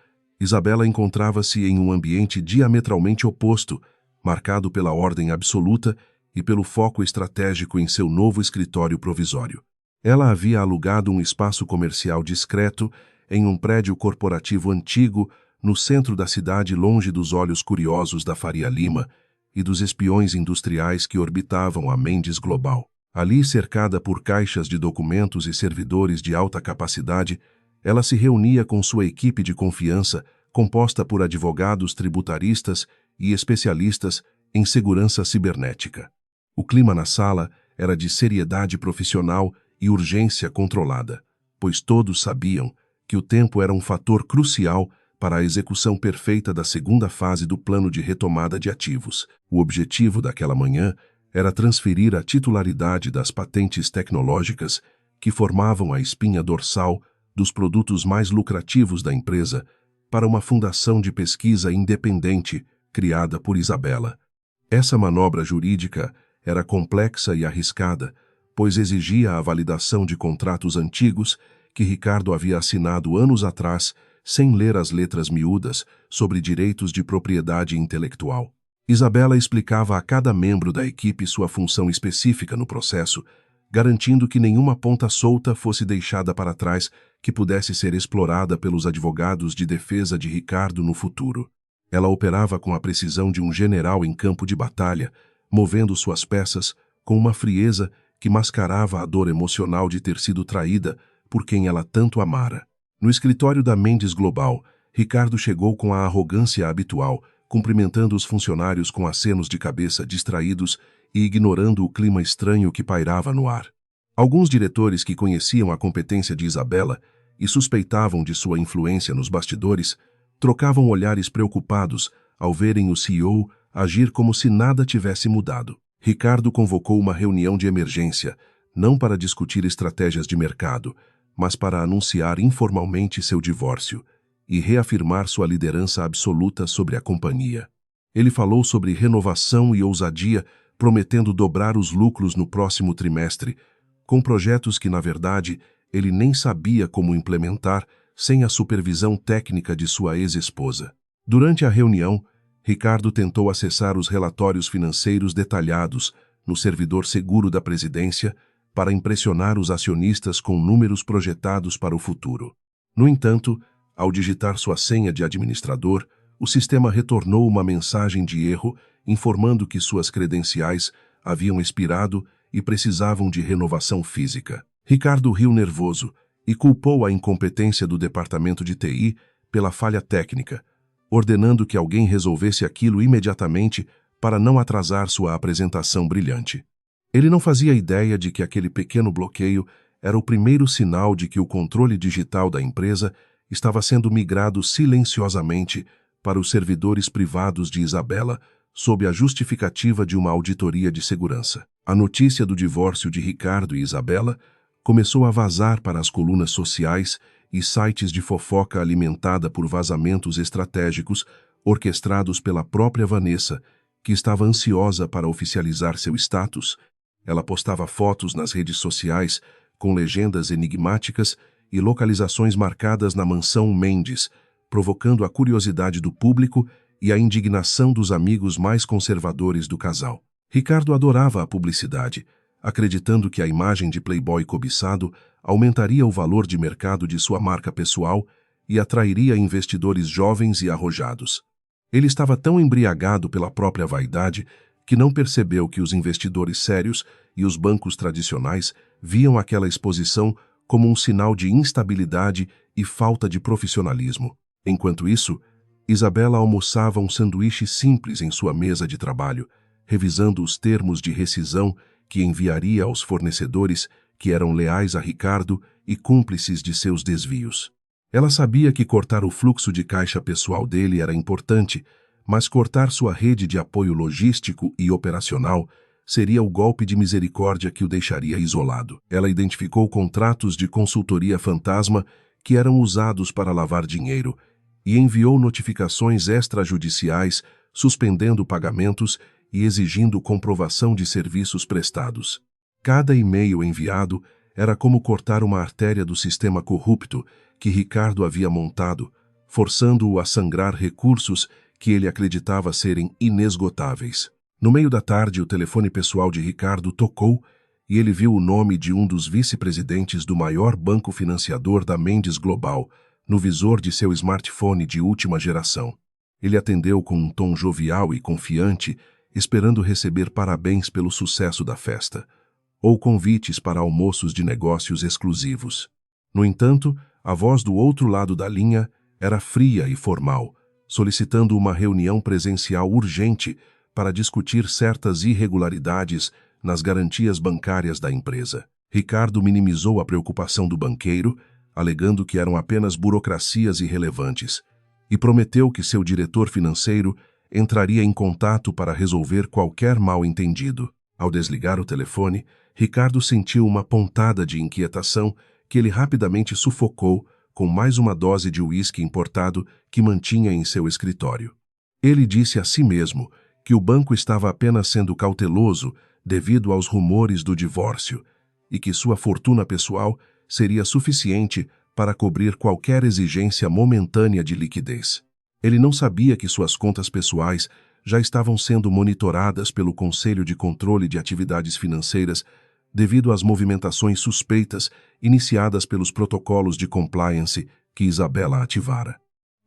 Isabela encontrava-se em um ambiente diametralmente oposto, marcado pela ordem absoluta e pelo foco estratégico em seu novo escritório provisório. Ela havia alugado um espaço comercial discreto em um prédio corporativo antigo no centro da cidade, longe dos olhos curiosos da Faria Lima e dos espiões industriais que orbitavam a Mendes Global. Ali, cercada por caixas de documentos e servidores de alta capacidade, ela se reunia com sua equipe de confiança, composta por advogados tributaristas e especialistas em segurança cibernética. O clima na sala era de seriedade profissional e urgência controlada, pois todos sabiam que o tempo era um fator crucial para a execução perfeita da segunda fase do plano de retomada de ativos. O objetivo daquela manhã era transferir a titularidade das patentes tecnológicas que formavam a espinha dorsal dos produtos mais lucrativos da empresa para uma fundação de pesquisa independente criada por Isabela. Essa manobra jurídica era complexa e arriscada, pois exigia a validação de contratos antigos que Ricardo havia assinado anos atrás sem ler as letras miúdas sobre direitos de propriedade intelectual. Isabela explicava a cada membro da equipe sua função específica no processo, garantindo que nenhuma ponta solta fosse deixada para trás que pudesse ser explorada pelos advogados de defesa de Ricardo no futuro. Ela operava com a precisão de um general em campo de batalha, movendo suas peças com uma frieza que mascarava a dor emocional de ter sido traída por quem ela tanto amara. No escritório da Mendes Global, Ricardo chegou com a arrogância habitual, cumprimentando os funcionários com acenos de cabeça distraídos e ignorando o clima estranho que pairava no ar. Alguns diretores que conheciam a competência de Isabela e suspeitavam de sua influência nos bastidores, trocavam olhares preocupados ao verem o CEO agir como se nada tivesse mudado. Ricardo convocou uma reunião de emergência, não para discutir estratégias de mercado, mas para anunciar informalmente seu divórcio e reafirmar sua liderança absoluta sobre a companhia. Ele falou sobre renovação e ousadia, prometendo dobrar os lucros no próximo trimestre, com projetos que, na verdade, ele nem sabia como implementar sem a supervisão técnica de sua ex-esposa. Durante a reunião, Ricardo tentou acessar os relatórios financeiros detalhados no servidor seguro da presidência para impressionar os acionistas com números projetados para o futuro. No entanto, ao digitar sua senha de administrador, o sistema retornou uma mensagem de erro informando que suas credenciais haviam expirado e precisavam de renovação física. Ricardo riu nervoso e culpou a incompetência do departamento de TI pela falha técnica, ordenando que alguém resolvesse aquilo imediatamente para não atrasar sua apresentação brilhante. Ele não fazia ideia de que aquele pequeno bloqueio era o primeiro sinal de que o controle digital da empresa estava sendo migrado silenciosamente para os servidores privados de Isabela, sob a justificativa de uma auditoria de segurança. A notícia do divórcio de Ricardo e Isabela começou a vazar para as colunas sociais e sites de fofoca alimentada por vazamentos estratégicos orquestrados pela própria Vanessa, que estava ansiosa para oficializar seu status. Ela postava fotos nas redes sociais com legendas enigmáticas e localizações marcadas na mansão Mendes, provocando a curiosidade do público e a indignação dos amigos mais conservadores do casal. Ricardo adorava a publicidade, acreditando que a imagem de playboy cobiçado aumentaria o valor de mercado de sua marca pessoal e atrairia investidores jovens e arrojados. Ele estava tão embriagado pela própria vaidade que não percebeu que os investidores sérios e os bancos tradicionais viam aquela exposição como um sinal de instabilidade e falta de profissionalismo. Enquanto isso, Isabela almoçava um sanduíche simples em sua mesa de trabalho, revisando os termos de rescisão que enviaria aos fornecedores que eram leais a Ricardo e cúmplices de seus desvios. Ela sabia que cortar o fluxo de caixa pessoal dele era importante, mas cortar sua rede de apoio logístico e operacional seria o golpe de misericórdia que o deixaria isolado. Ela identificou contratos de consultoria fantasma que eram usados para lavar dinheiro e enviou notificações extrajudiciais suspendendo pagamentos e exigindo comprovação de serviços prestados. Cada e-mail enviado era como cortar uma artéria do sistema corrupto que Ricardo havia montado, forçando-o a sangrar recursos que ele acreditava serem inesgotáveis. No meio da tarde, o telefone pessoal de Ricardo tocou e ele viu o nome de um dos vice-presidentes do maior banco financiador da Mendes Global no visor de seu smartphone de última geração. Ele atendeu com um tom jovial e confiante, esperando receber parabéns pelo sucesso da festa, ou convites para almoços de negócios exclusivos. No entanto, a voz do outro lado da linha era fria e formal, solicitando uma reunião presencial urgente para discutir certas irregularidades nas garantias bancárias da empresa. Ricardo minimizou a preocupação do banqueiro, alegando que eram apenas burocracias irrelevantes, e prometeu que seu diretor financeiro entraria em contato para resolver qualquer mal-entendido. Ao desligar o telefone, Ricardo sentiu uma pontada de inquietação que ele rapidamente sufocou com mais uma dose de uísque importado que mantinha em seu escritório. Ele disse a si mesmo que o banco estava apenas sendo cauteloso devido aos rumores do divórcio e que sua fortuna pessoal seria suficiente para cobrir qualquer exigência momentânea de liquidez. Ele não sabia que suas contas pessoais já estavam sendo monitoradas pelo Conselho de Controle de Atividades Financeiras devido às movimentações suspeitas iniciadas pelos protocolos de compliance que Isabela ativara.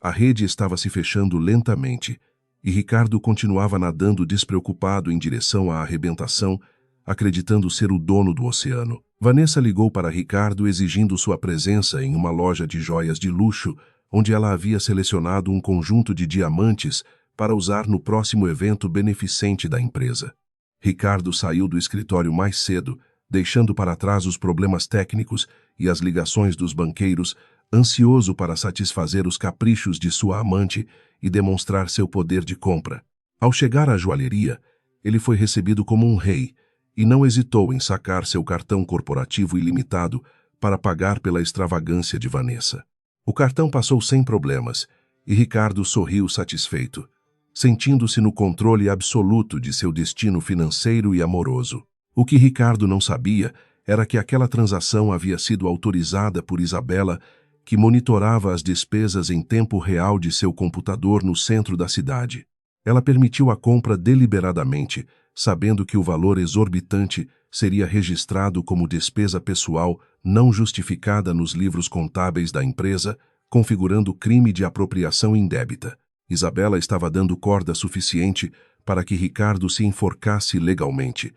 A rede estava se fechando lentamente e Ricardo continuava nadando despreocupado em direção à arrebentação, acreditando ser o dono do oceano. Vanessa ligou para Ricardo exigindo sua presença em uma loja de joias de luxo, onde ela havia selecionado um conjunto de diamantes para usar no próximo evento beneficente da empresa. Ricardo saiu do escritório mais cedo, deixando para trás os problemas técnicos e as ligações dos banqueiros, ansioso para satisfazer os caprichos de sua amante e demonstrar seu poder de compra. Ao chegar à joalheria, ele foi recebido como um rei e não hesitou em sacar seu cartão corporativo ilimitado para pagar pela extravagância de Vanessa. O cartão passou sem problemas e Ricardo sorriu satisfeito, sentindo-se no controle absoluto de seu destino financeiro e amoroso. O que Ricardo não sabia era que aquela transação havia sido autorizada por Isabela, que monitorava as despesas em tempo real de seu computador no centro da cidade. Ela permitiu a compra deliberadamente, sabendo que o valor exorbitante seria registrado como despesa pessoal não justificada nos livros contábeis da empresa, configurando crime de apropriação indébita. Isabela estava dando corda suficiente para que Ricardo se enforcasse legalmente,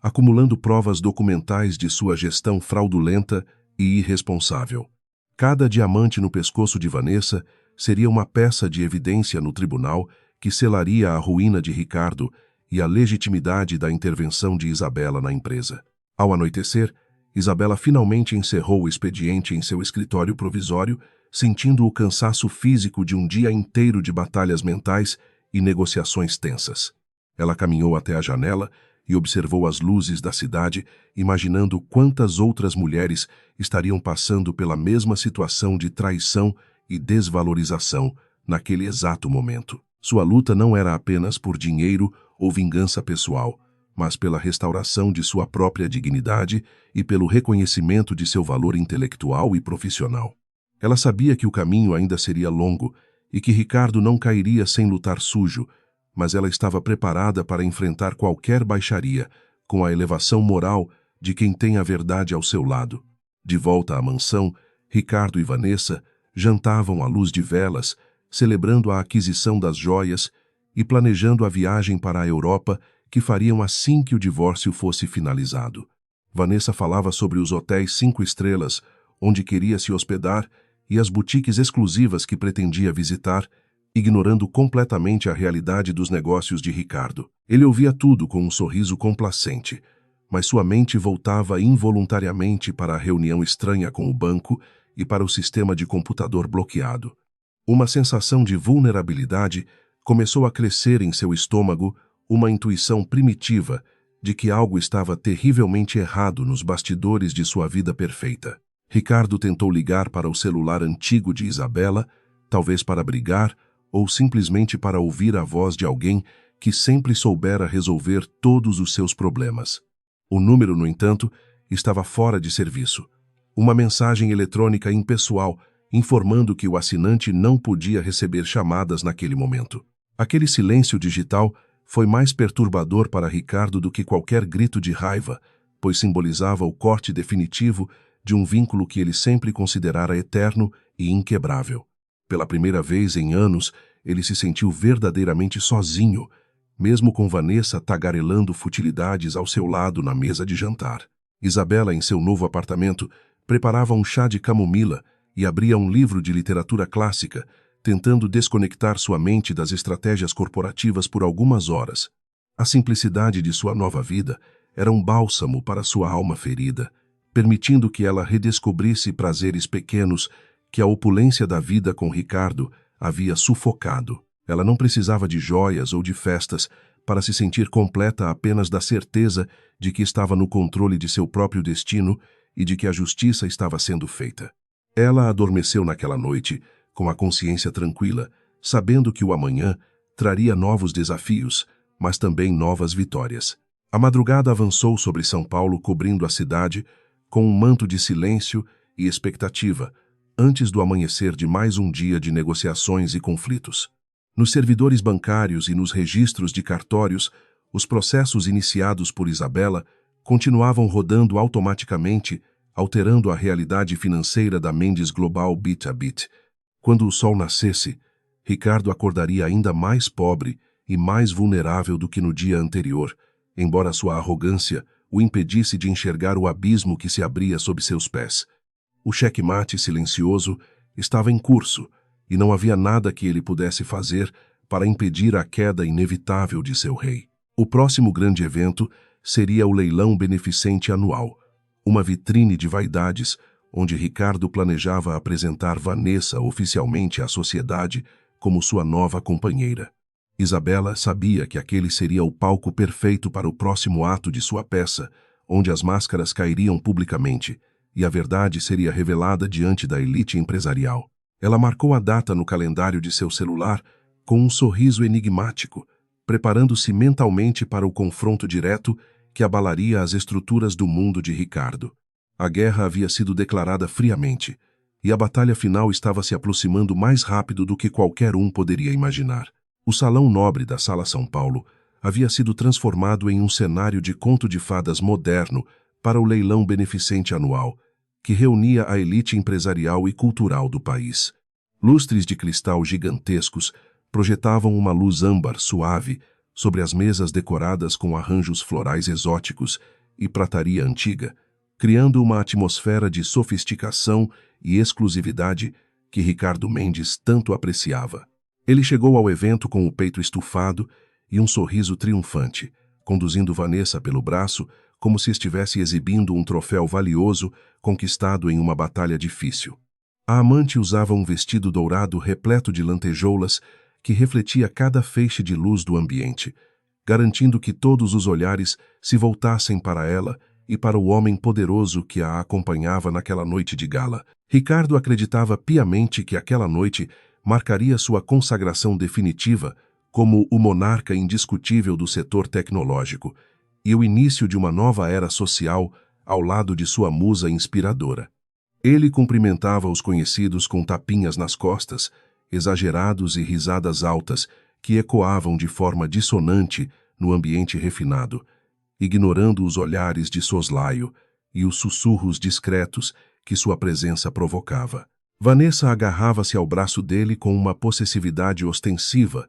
acumulando provas documentais de sua gestão fraudulenta e irresponsável. Cada diamante no pescoço de Vanessa seria uma peça de evidência no tribunal que selaria a ruína de Ricardo e a legitimidade da intervenção de Isabela na empresa. Ao anoitecer, Isabela finalmente encerrou o expediente em seu escritório provisório, sentindo o cansaço físico de um dia inteiro de batalhas mentais e negociações tensas. Ela caminhou até a janela e observou as luzes da cidade, imaginando quantas outras mulheres estariam passando pela mesma situação de traição e desvalorização naquele exato momento. Sua luta não era apenas por dinheiro ou vingança pessoal, mas pela restauração de sua própria dignidade e pelo reconhecimento de seu valor intelectual e profissional. Ela sabia que o caminho ainda seria longo e que Ricardo não cairia sem lutar sujo, mas ela estava preparada para enfrentar qualquer baixaria, com a elevação moral de quem tem a verdade ao seu lado. De volta à mansão, Ricardo e Vanessa jantavam à luz de velas, celebrando a aquisição das joias e planejando a viagem para a Europa que fariam assim que o divórcio fosse finalizado. Vanessa falava sobre os hotéis 5 estrelas, onde queria se hospedar, e as boutiques exclusivas que pretendia visitar, ignorando completamente a realidade dos negócios de Ricardo. Ele ouvia tudo com um sorriso complacente, mas sua mente voltava involuntariamente para a reunião estranha com o banco e para o sistema de computador bloqueado. Uma sensação de vulnerabilidade começou a crescer em seu estômago, uma intuição primitiva de que algo estava terrivelmente errado nos bastidores de sua vida perfeita. Ricardo tentou ligar para o celular antigo de Isabela, talvez para brigar ou simplesmente para ouvir a voz de alguém que sempre soubera resolver todos os seus problemas. O número, no entanto, estava fora de serviço. Uma mensagem eletrônica impessoal informando que o assinante não podia receber chamadas naquele momento. Aquele silêncio digital foi mais perturbador para Ricardo do que qualquer grito de raiva, pois simbolizava o corte definitivo de um vínculo que ele sempre considerara eterno e inquebrável. Pela primeira vez em anos, ele se sentiu verdadeiramente sozinho, mesmo com Vanessa tagarelando futilidades ao seu lado na mesa de jantar. Isabela, em seu novo apartamento, preparava um chá de camomila e abria um livro de literatura clássica, tentando desconectar sua mente das estratégias corporativas por algumas horas. A simplicidade de sua nova vida era um bálsamo para sua alma ferida, permitindo que ela redescobrisse prazeres pequenos que a opulência da vida com Ricardo havia sufocado. Ela não precisava de joias ou de festas para se sentir completa apenas da certeza de que estava no controle de seu próprio destino e de que a justiça estava sendo feita. Ela adormeceu naquela noite com a consciência tranquila, sabendo que o amanhã traria novos desafios, mas também novas vitórias. A madrugada avançou sobre São Paulo, cobrindo a cidade com um manto de silêncio e expectativa, antes do amanhecer de mais um dia de negociações e conflitos. Nos servidores bancários e nos registros de cartórios, os processos iniciados por Isabela continuavam rodando automaticamente, alterando a realidade financeira da Mendes Global bit a bit. Quando o sol nascesse, Ricardo acordaria ainda mais pobre e mais vulnerável do que no dia anterior, embora sua arrogância o impedisse de enxergar o abismo que se abria sob seus pés. O xeque-mate silencioso estava em curso e não havia nada que ele pudesse fazer para impedir a queda inevitável de seu rei. O próximo grande evento seria o leilão beneficente anual, uma vitrine de vaidades onde Ricardo planejava apresentar Vanessa oficialmente à sociedade como sua nova companheira. Isabela sabia que aquele seria o palco perfeito para o próximo ato de sua peça, onde as máscaras cairiam publicamente e a verdade seria revelada diante da elite empresarial. Ela marcou a data no calendário de seu celular com um sorriso enigmático, preparando-se mentalmente para o confronto direto que abalaria as estruturas do mundo de Ricardo. A guerra havia sido declarada friamente, e a batalha final estava se aproximando mais rápido do que qualquer um poderia imaginar. O salão nobre da Sala São Paulo havia sido transformado em um cenário de conto de fadas moderno para o leilão beneficente anual, que reunia a elite empresarial e cultural do país. Lustres de cristal gigantescos projetavam uma luz âmbar suave sobre as mesas decoradas com arranjos florais exóticos e prataria antiga, criando uma atmosfera de sofisticação e exclusividade que Ricardo Mendes tanto apreciava. Ele chegou ao evento com o peito estufado e um sorriso triunfante, conduzindo Vanessa pelo braço como se estivesse exibindo um troféu valioso conquistado em uma batalha difícil. A amante usava um vestido dourado repleto de lantejoulas que refletia cada feixe de luz do ambiente, garantindo que todos os olhares se voltassem para ela e para o homem poderoso que a acompanhava naquela noite de gala. Ricardo acreditava piamente que aquela noite marcaria sua consagração definitiva como o monarca indiscutível do setor tecnológico e o início de uma nova era social ao lado de sua musa inspiradora. Ele cumprimentava os conhecidos com tapinhas nas costas, exagerados e risadas altas que ecoavam de forma dissonante no ambiente refinado, ignorando os olhares de soslaio e os sussurros discretos que sua presença provocava. Vanessa agarrava-se ao braço dele com uma possessividade ostensiva,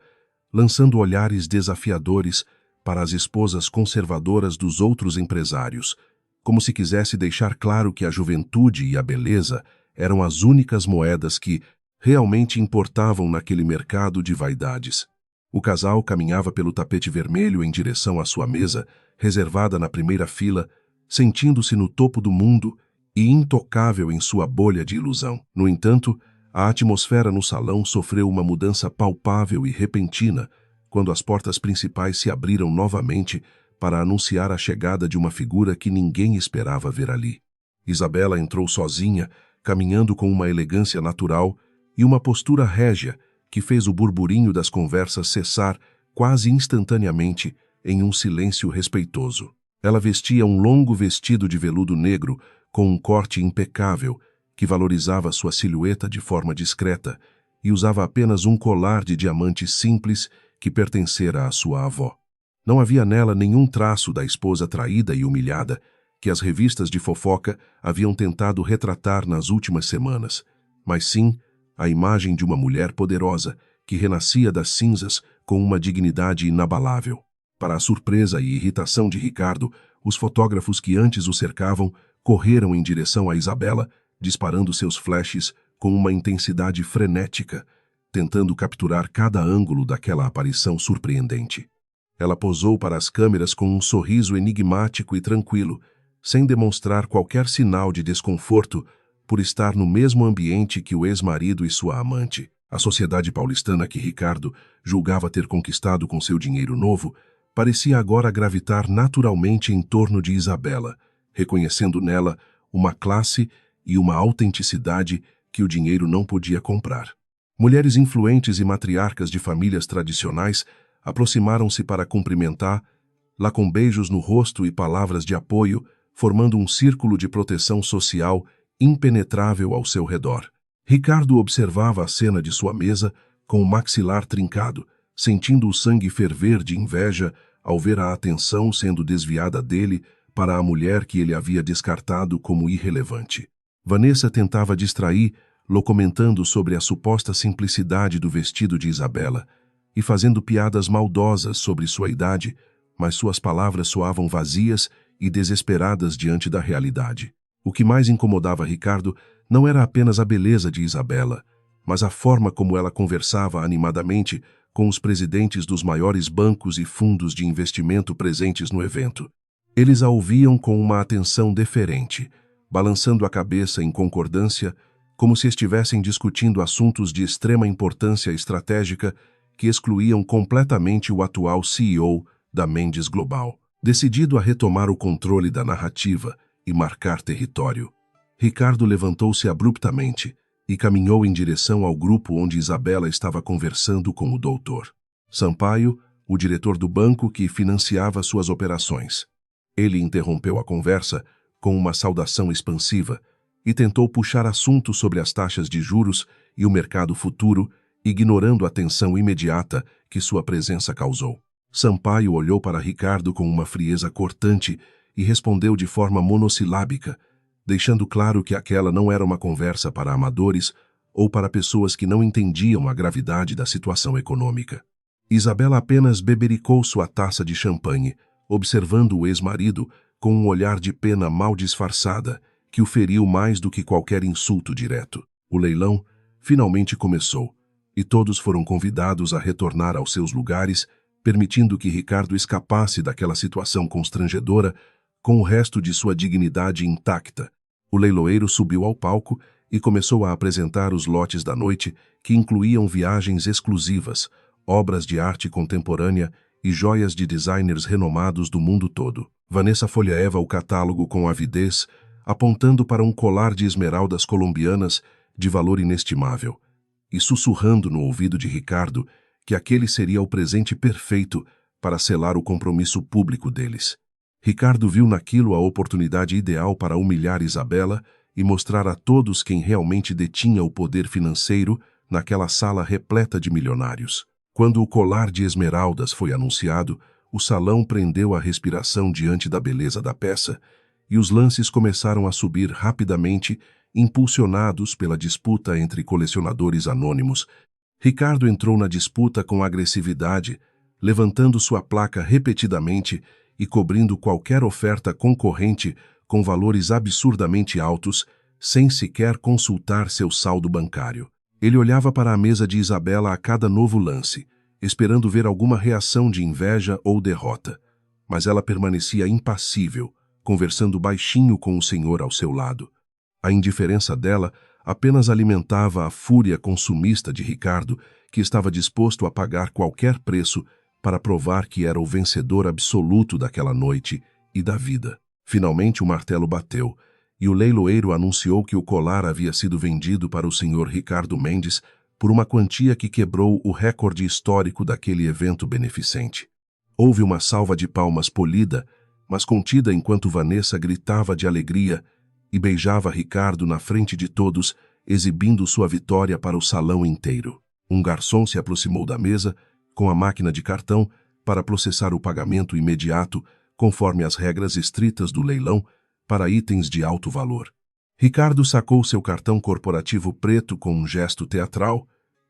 lançando olhares desafiadores para as esposas conservadoras dos outros empresários, como se quisesse deixar claro que a juventude e a beleza eram as únicas moedas que realmente importavam naquele mercado de vaidades. O casal caminhava pelo tapete vermelho em direção à sua mesa, reservada na primeira fila, sentindo-se no topo do mundo e intocável em sua bolha de ilusão. No entanto, a atmosfera no salão sofreu uma mudança palpável e repentina quando as portas principais se abriram novamente para anunciar a chegada de uma figura que ninguém esperava ver ali. Isabela entrou sozinha, caminhando com uma elegância natural e uma postura régia que fez o burburinho das conversas cessar quase instantaneamente em um silêncio respeitoso. Ela vestia um longo vestido de veludo negro com um corte impecável que valorizava sua silhueta de forma discreta e usava apenas um colar de diamantes simples que pertencera à sua avó. Não havia nela nenhum traço da esposa traída e humilhada que as revistas de fofoca haviam tentado retratar nas últimas semanas, mas sim a imagem de uma mulher poderosa que renascia das cinzas com uma dignidade inabalável. Para a surpresa e irritação de Ricardo, os fotógrafos que antes o cercavam correram em direção a Isabela, disparando seus flashes com uma intensidade frenética, tentando capturar cada ângulo daquela aparição surpreendente. Ela posou para as câmeras com um sorriso enigmático e tranquilo, sem demonstrar qualquer sinal de desconforto por estar no mesmo ambiente que o ex-marido e sua amante. A sociedade paulistana que Ricardo julgava ter conquistado com seu dinheiro novo parecia agora gravitar naturalmente em torno de Isabela, reconhecendo nela uma classe e uma autenticidade que o dinheiro não podia comprar. Mulheres influentes e matriarcas de famílias tradicionais aproximaram-se para cumprimentar-la com beijos no rosto e palavras de apoio, formando um círculo de proteção social impenetrável ao seu redor. Ricardo observava a cena de sua mesa com o maxilar trincado, sentindo o sangue ferver de inveja ao ver a atenção sendo desviada dele para a mulher que ele havia descartado como irrelevante. Vanessa tentava distraí-lo comentando sobre a suposta simplicidade do vestido de Isabela e fazendo piadas maldosas sobre sua idade, mas suas palavras soavam vazias e desesperadas diante da realidade. O que mais incomodava Ricardo não era apenas a beleza de Isabela, mas a forma como ela conversava animadamente com os presidentes dos maiores bancos e fundos de investimento presentes no evento. Eles a ouviam com uma atenção deferente, balançando a cabeça em concordância, como se estivessem discutindo assuntos de extrema importância estratégica que excluíam completamente o atual CEO da Mendes Global. Decidido a retomar o controle da narrativa e marcar território, Ricardo levantou-se abruptamente e caminhou em direção ao grupo onde Isabela estava conversando com o doutor Sampaio, o diretor do banco que financiava suas operações. Ele interrompeu a conversa com uma saudação expansiva e tentou puxar assunto sobre as taxas de juros e o mercado futuro, ignorando a tensão imediata que sua presença causou. Sampaio olhou para Ricardo com uma frieza cortante e respondeu de forma monossilábica, deixando claro que aquela não era uma conversa para amadores ou para pessoas que não entendiam a gravidade da situação econômica. Isabela apenas bebericou sua taça de champanhe, observando o ex-marido com um olhar de pena mal disfarçada que o feriu mais do que qualquer insulto direto. O leilão finalmente começou e todos foram convidados a retornar aos seus lugares, permitindo que Ricardo escapasse daquela situação constrangedora com o resto de sua dignidade intacta. O leiloeiro subiu ao palco e começou a apresentar os lotes da noite, que incluíam viagens exclusivas, obras de arte contemporânea e joias de designers renomados do mundo todo. Vanessa folheava o catálogo com avidez, apontando para um colar de esmeraldas colombianas de valor inestimável, e sussurrando no ouvido de Ricardo que aquele seria o presente perfeito para selar o compromisso público deles. Ricardo viu naquilo a oportunidade ideal para humilhar Isabela e mostrar a todos quem realmente detinha o poder financeiro naquela sala repleta de milionários. Quando o colar de esmeraldas foi anunciado, o salão prendeu a respiração diante da beleza da peça e os lances começaram a subir rapidamente, impulsionados pela disputa entre colecionadores anônimos. Ricardo entrou na disputa com agressividade, levantando sua placa repetidamente e cobrindo qualquer oferta concorrente com valores absurdamente altos, sem sequer consultar seu saldo bancário. Ele olhava para a mesa de Isabela a cada novo lance, esperando ver alguma reação de inveja ou derrota. Mas ela permanecia impassível, conversando baixinho com o senhor ao seu lado. A indiferença dela apenas alimentava a fúria consumista de Ricardo, que estava disposto a pagar qualquer preço para provar que era o vencedor absoluto daquela noite e da vida. Finalmente o martelo bateu, e o leiloeiro anunciou que o colar havia sido vendido para o senhor Ricardo Mendes por uma quantia que quebrou o recorde histórico daquele evento beneficente. Houve uma salva de palmas polida, mas contida enquanto Vanessa gritava de alegria e beijava Ricardo na frente de todos, exibindo sua vitória para o salão inteiro. Um garçom se aproximou da mesa, com a máquina de cartão, para processar o pagamento imediato, conforme as regras estritas do leilão, para itens de alto valor. Ricardo sacou seu cartão corporativo preto com um gesto teatral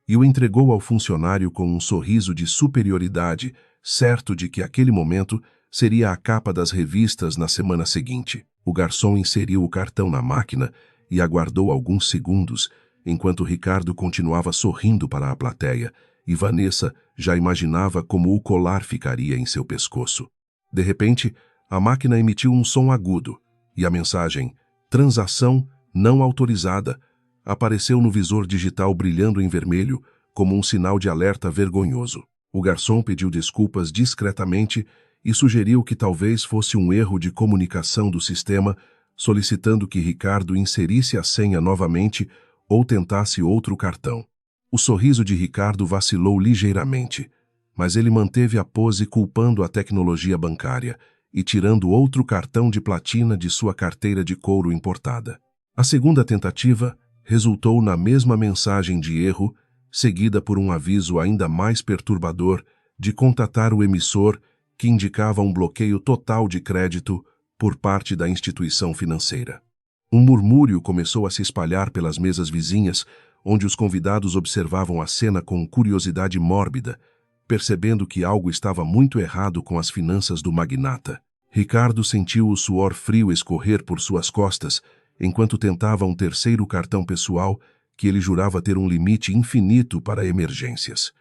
e o entregou ao funcionário com um sorriso de superioridade, certo de que aquele momento seria a capa das revistas na semana seguinte. O garçom inseriu o cartão na máquina e aguardou alguns segundos, enquanto Ricardo continuava sorrindo para a plateia, e Vanessa já imaginava como o colar ficaria em seu pescoço. De repente, a máquina emitiu um som agudo, e a mensagem "Transação não autorizada" apareceu no visor digital brilhando em vermelho, como um sinal de alerta vergonhoso. O garçom pediu desculpas discretamente e sugeriu que talvez fosse um erro de comunicação do sistema, solicitando que Ricardo inserisse a senha novamente ou tentasse outro cartão. O sorriso de Ricardo vacilou ligeiramente, mas ele manteve a pose culpando a tecnologia bancária e tirando outro cartão de platina de sua carteira de couro importada. A segunda tentativa resultou na mesma mensagem de erro, seguida por um aviso ainda mais perturbador de contatar o emissor, que indicava um bloqueio total de crédito por parte da instituição financeira. Um murmúrio começou a se espalhar pelas mesas vizinhas, onde os convidados observavam a cena com curiosidade mórbida, percebendo que algo estava muito errado com as finanças do magnata. Ricardo sentiu o suor frio escorrer por suas costas, enquanto tentava um terceiro cartão pessoal que ele jurava ter um limite infinito para emergências.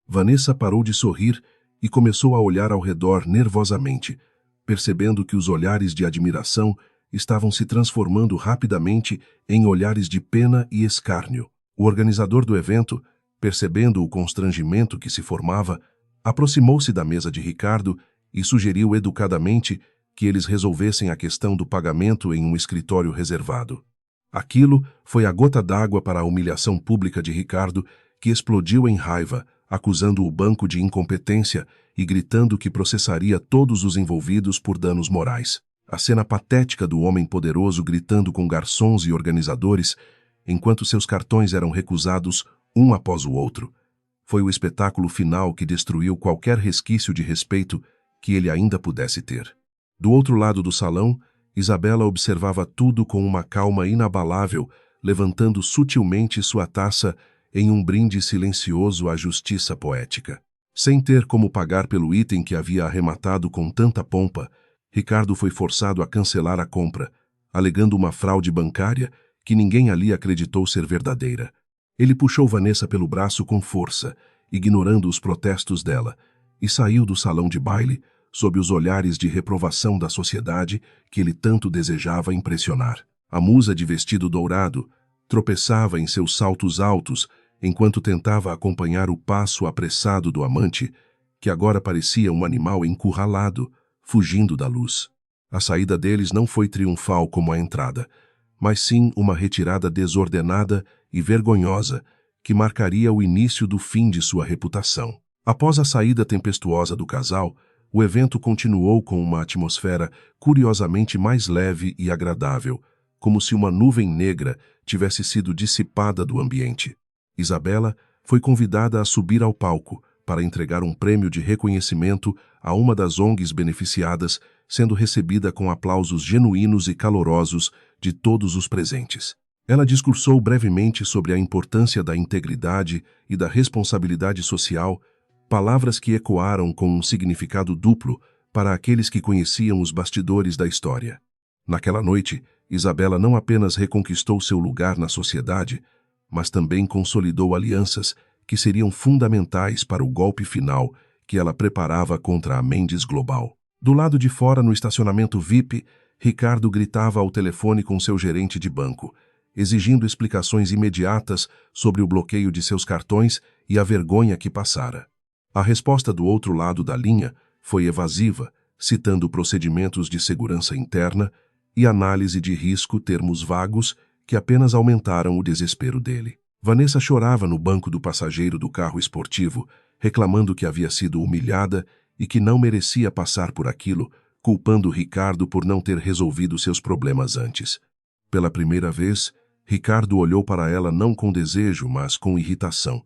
Vanessa parou de sorrir e começou a olhar ao redor nervosamente, percebendo que os olhares de admiração estavam se transformando rapidamente em olhares de pena e escárnio. O organizador do evento, percebendo o constrangimento que se formava, aproximou-se da mesa de Ricardo e sugeriu educadamente que eles resolvessem a questão do pagamento em um escritório reservado. Aquilo foi a gota d'água para a humilhação pública de Ricardo, que explodiu em raiva, acusando o banco de incompetência e gritando que processaria todos os envolvidos por danos morais. A cena patética do homem poderoso gritando com garçons e organizadores, enquanto seus cartões eram recusados um após o outro, foi o espetáculo final que destruiu qualquer resquício de respeito que ele ainda pudesse ter. Do outro lado do salão, Isabela observava tudo com uma calma inabalável, levantando sutilmente sua taça em um brinde silencioso à justiça poética. Sem ter como pagar pelo item que havia arrematado com tanta pompa, Ricardo foi forçado a cancelar a compra, alegando uma fraude bancária que ninguém ali acreditou ser verdadeira. Ele puxou Vanessa pelo braço com força, ignorando os protestos dela, e saiu do salão de baile sob os olhares de reprovação da sociedade que ele tanto desejava impressionar. A musa de vestido dourado tropeçava em seus saltos altos enquanto tentava acompanhar o passo apressado do amante, que agora parecia um animal encurralado, fugindo da luz. A saída deles não foi triunfal como a entrada, mas sim uma retirada desordenada e vergonhosa que marcaria o início do fim de sua reputação. Após a saída tempestuosa do casal, o evento continuou com uma atmosfera curiosamente mais leve e agradável, como se uma nuvem negra tivesse sido dissipada do ambiente. Isabela foi convidada a subir ao palco para entregar um prêmio de reconhecimento a uma das ONGs beneficiadas, sendo recebida com aplausos genuínos e calorosos de todos os presentes. Ela discursou brevemente sobre a importância da integridade e da responsabilidade social, palavras que ecoaram com um significado duplo para aqueles que conheciam os bastidores da história. Naquela noite, Isabela não apenas reconquistou seu lugar na sociedade, mas também consolidou alianças que seriam fundamentais para o golpe final que ela preparava contra a Mendes Global. Do lado de fora, no estacionamento VIP, Ricardo gritava ao telefone com seu gerente de banco, exigindo explicações imediatas sobre o bloqueio de seus cartões e a vergonha que passara. A resposta do outro lado da linha foi evasiva, citando procedimentos de segurança interna e análise de risco, termos vagos que apenas aumentaram o desespero dele. Vanessa chorava no banco do passageiro do carro esportivo, reclamando que havia sido humilhada e que não merecia passar por aquilo, culpando Ricardo por não ter resolvido seus problemas antes. Pela primeira vez, Ricardo olhou para ela não com desejo, mas com irritação,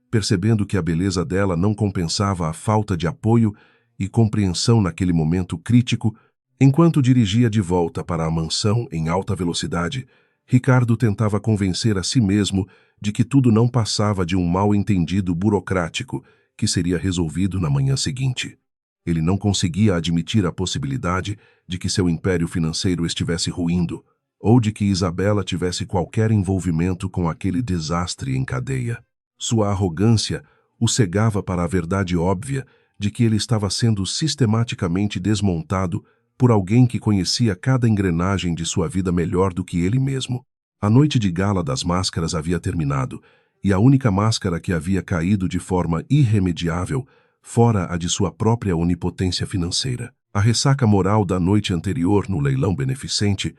percebendo que a beleza dela não compensava a falta de apoio e compreensão naquele momento crítico. Enquanto dirigia de volta para a mansão em alta velocidade, Ricardo tentava convencer a si mesmo de que tudo não passava de um mal-entendido burocrático que seria resolvido na manhã seguinte. Ele não conseguia admitir a possibilidade de que seu império financeiro estivesse ruindo, ou de que Isabela tivesse qualquer envolvimento com aquele desastre em cadeia. Sua arrogância o cegava para a verdade óbvia de que ele estava sendo sistematicamente desmontado por alguém que conhecia cada engrenagem de sua vida melhor do que ele mesmo. A noite de gala das máscaras havia terminado, e a única máscara que havia caído de forma irremediável fora a de sua própria onipotência financeira. A ressaca moral da noite anterior no leilão beneficente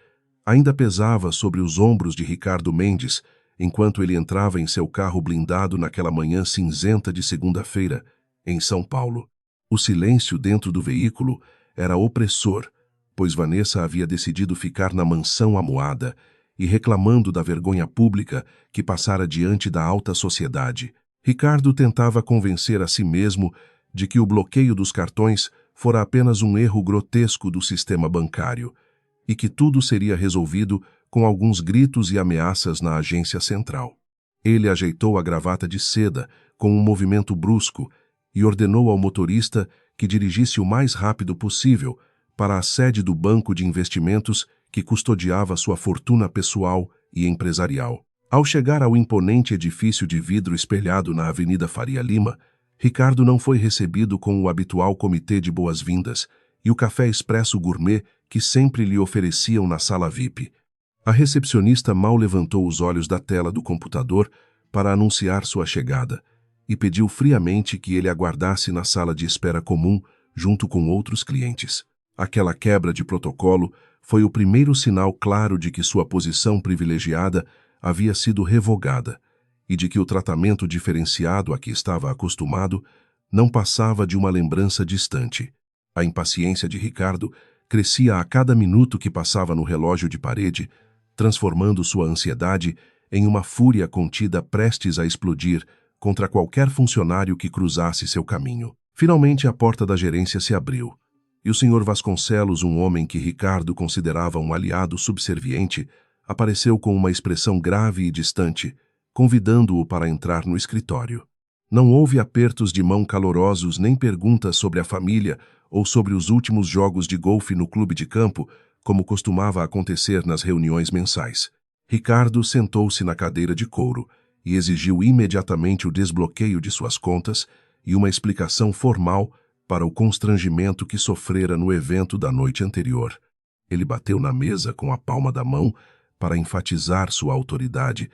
ainda pesava sobre os ombros de Ricardo Mendes, enquanto ele entrava em seu carro blindado naquela manhã cinzenta de segunda-feira, em São Paulo. O silêncio dentro do veículo era opressor, pois Vanessa havia decidido ficar na mansão amuada e reclamando da vergonha pública que passara diante da alta sociedade. Ricardo tentava convencer a si mesmo de que o bloqueio dos cartões fora apenas um erro grotesco do sistema bancário e que tudo seria resolvido com alguns gritos e ameaças na agência central. Ele ajeitou a gravata de seda com um movimento brusco e ordenou ao motorista que dirigisse o mais rápido possível para a sede do banco de investimentos que custodiava sua fortuna pessoal e empresarial. Ao chegar ao imponente edifício de vidro espelhado na Avenida Faria Lima, Ricardo não foi recebido com o habitual comitê de boas-vindas e o café expresso gourmet que sempre lhe ofereciam na sala VIP. A recepcionista mal levantou os olhos da tela do computador para anunciar sua chegada e pediu friamente que ele aguardasse na sala de espera comum junto com outros clientes. Aquela quebra de protocolo foi o primeiro sinal claro de que sua posição privilegiada havia sido revogada e de que o tratamento diferenciado a que estava acostumado não passava de uma lembrança distante. A impaciência de Ricardo crescia a cada minuto que passava no relógio de parede, transformando sua ansiedade em uma fúria contida prestes a explodir contra qualquer funcionário que cruzasse seu caminho. Finalmente a porta da gerência se abriu, e o Sr. Vasconcelos, um homem que Ricardo considerava um aliado subserviente, apareceu com uma expressão grave e distante, convidando-o para entrar no escritório. Não houve apertos de mão calorosos nem perguntas sobre a família ou sobre os últimos jogos de golfe no clube de campo, como costumava acontecer nas reuniões mensais. Ricardo sentou-se na cadeira de couro e exigiu imediatamente o desbloqueio de suas contas e uma explicação formal para o constrangimento que sofrera no evento da noite anterior. Ele bateu na mesa com a palma da mão para enfatizar sua autoridade,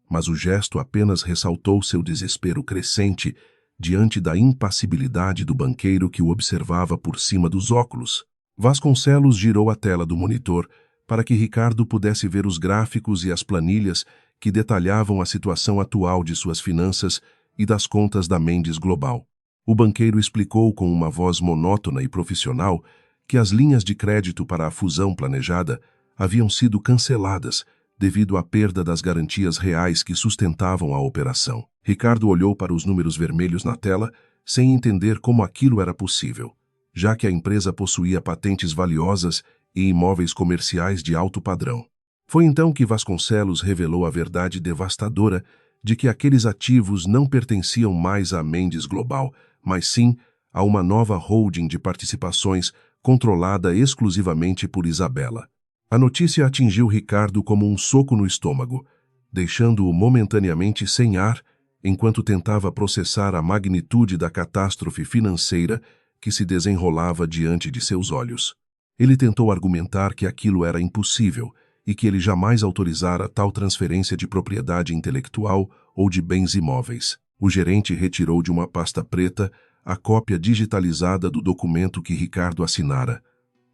mas o gesto apenas ressaltou seu desespero crescente diante da impassibilidade do banqueiro que o observava por cima dos óculos. Vasconcelos girou a tela do monitor para que Ricardo pudesse ver os gráficos e as planilhas que detalhavam a situação atual de suas finanças e das contas da Mendes Global. O banqueiro explicou com uma voz monótona e profissional que as linhas de crédito para a fusão planejada haviam sido canceladas devido à perda das garantias reais que sustentavam a operação. Ricardo olhou para os números vermelhos na tela sem entender como aquilo era possível, já que a empresa possuía patentes valiosas e imóveis comerciais de alto padrão. Foi então que Vasconcelos revelou a verdade devastadora de que aqueles ativos não pertenciam mais à Mendes Global, mas sim a uma nova holding de participações controlada exclusivamente por Isabela. A notícia atingiu Ricardo como um soco no estômago, deixando-o momentaneamente sem ar enquanto tentava processar a magnitude da catástrofe financeira que se desenrolava diante de seus olhos. Ele tentou argumentar que aquilo era impossível e que ele jamais autorizara tal transferência de propriedade intelectual ou de bens imóveis. O gerente retirou de uma pasta preta a cópia digitalizada do documento que Ricardo assinara,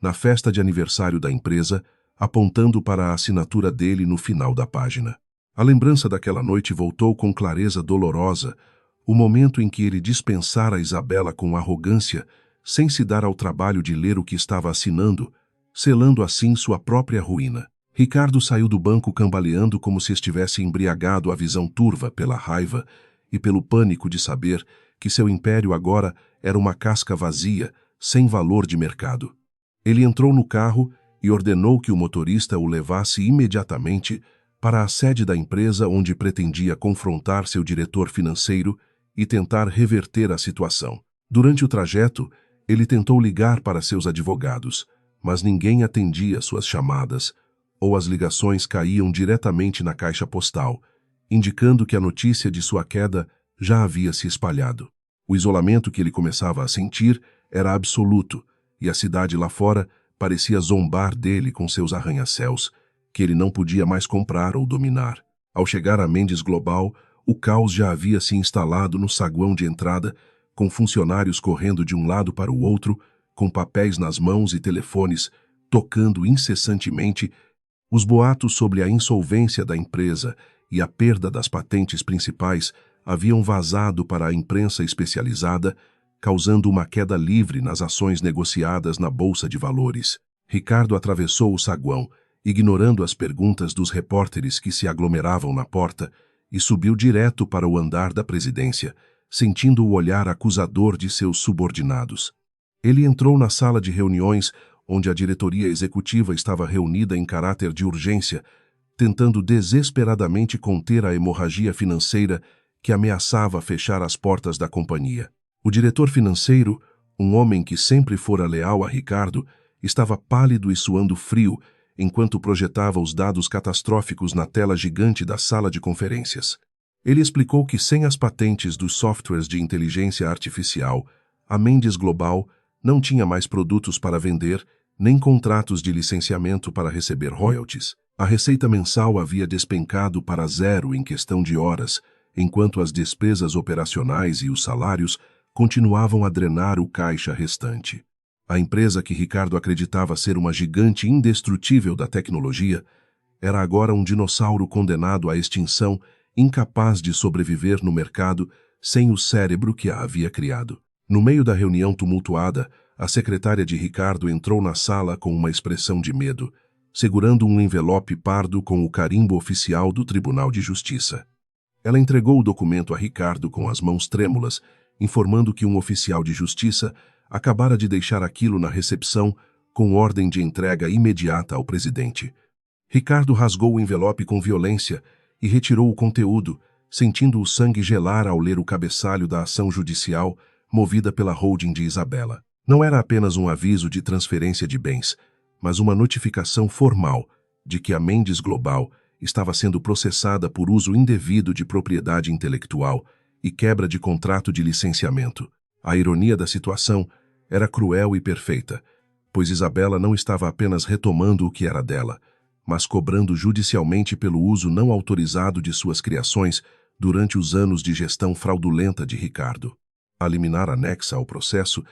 na festa de aniversário da empresa, apontando para a assinatura dele no final da página. A lembrança daquela noite voltou com clareza dolorosa, o momento em que ele dispensara Isabela com arrogância, sem se dar ao trabalho de ler o que estava assinando, selando assim sua própria ruína. Ricardo saiu do banco cambaleando como se estivesse embriagado à visão turva pela raiva e pelo pânico de saber que seu império agora era uma casca vazia, sem valor de mercado. Ele entrou no carro e ordenou que o motorista o levasse imediatamente para a sede da empresa onde pretendia confrontar seu diretor financeiro e tentar reverter a situação. Durante o trajeto, ele tentou ligar para seus advogados, mas ninguém atendia suas chamadas, ou as ligações caíam diretamente na caixa postal, indicando que a notícia de sua queda já havia se espalhado. O isolamento que ele começava a sentir era absoluto, e a cidade lá fora parecia zombar dele com seus arranha-céus, que ele não podia mais comprar ou dominar. Ao chegar a Mendes Global, o caos já havia se instalado no saguão de entrada, com funcionários correndo de um lado para o outro, com papéis nas mãos e telefones, tocando incessantemente. Os boatos sobre a insolvência da empresa e a perda das patentes principais haviam vazado para a imprensa especializada, causando uma queda livre nas ações negociadas na Bolsa de Valores. Ricardo atravessou o saguão, ignorando as perguntas dos repórteres que se aglomeravam na porta, e subiu direto para o andar da presidência, sentindo o olhar acusador de seus subordinados. Ele entrou na sala de reuniões, onde a diretoria executiva estava reunida em caráter de urgência, tentando desesperadamente conter a hemorragia financeira que ameaçava fechar as portas da companhia. O diretor financeiro, um homem que sempre fora leal a Ricardo, estava pálido e suando frio enquanto projetava os dados catastróficos na tela gigante da sala de conferências. Ele explicou que sem as patentes dos softwares de inteligência artificial, a Mendes Global não tinha mais produtos para vender, nem contratos de licenciamento para receber royalties. A receita mensal havia despencado para zero em questão de horas, enquanto as despesas operacionais e os salários continuavam a drenar o caixa restante. A empresa que Ricardo acreditava ser uma gigante indestrutível da tecnologia era agora um dinossauro condenado à extinção, incapaz de sobreviver no mercado sem o cérebro que a havia criado. No meio da reunião tumultuada, a secretária de Ricardo entrou na sala com uma expressão de medo, segurando um envelope pardo com o carimbo oficial do Tribunal de Justiça. Ela entregou o documento a Ricardo com as mãos trêmulas, informando que um oficial de justiça acabara de deixar aquilo na recepção com ordem de entrega imediata ao presidente. Ricardo rasgou o envelope com violência e retirou o conteúdo, sentindo o sangue gelar ao ler o cabeçalho da ação judicial movida pela holding de Isabela. Não era apenas um aviso de transferência de bens, mas uma notificação formal de que a Mendes Global estava sendo processada por uso indevido de propriedade intelectual e quebra de contrato de licenciamento. A ironia da situação era cruel e perfeita, pois Isabela não estava apenas retomando o que era dela, mas cobrando judicialmente pelo uso não autorizado de suas criações durante os anos de gestão fraudulenta de Ricardo. A liminar anexa ao processo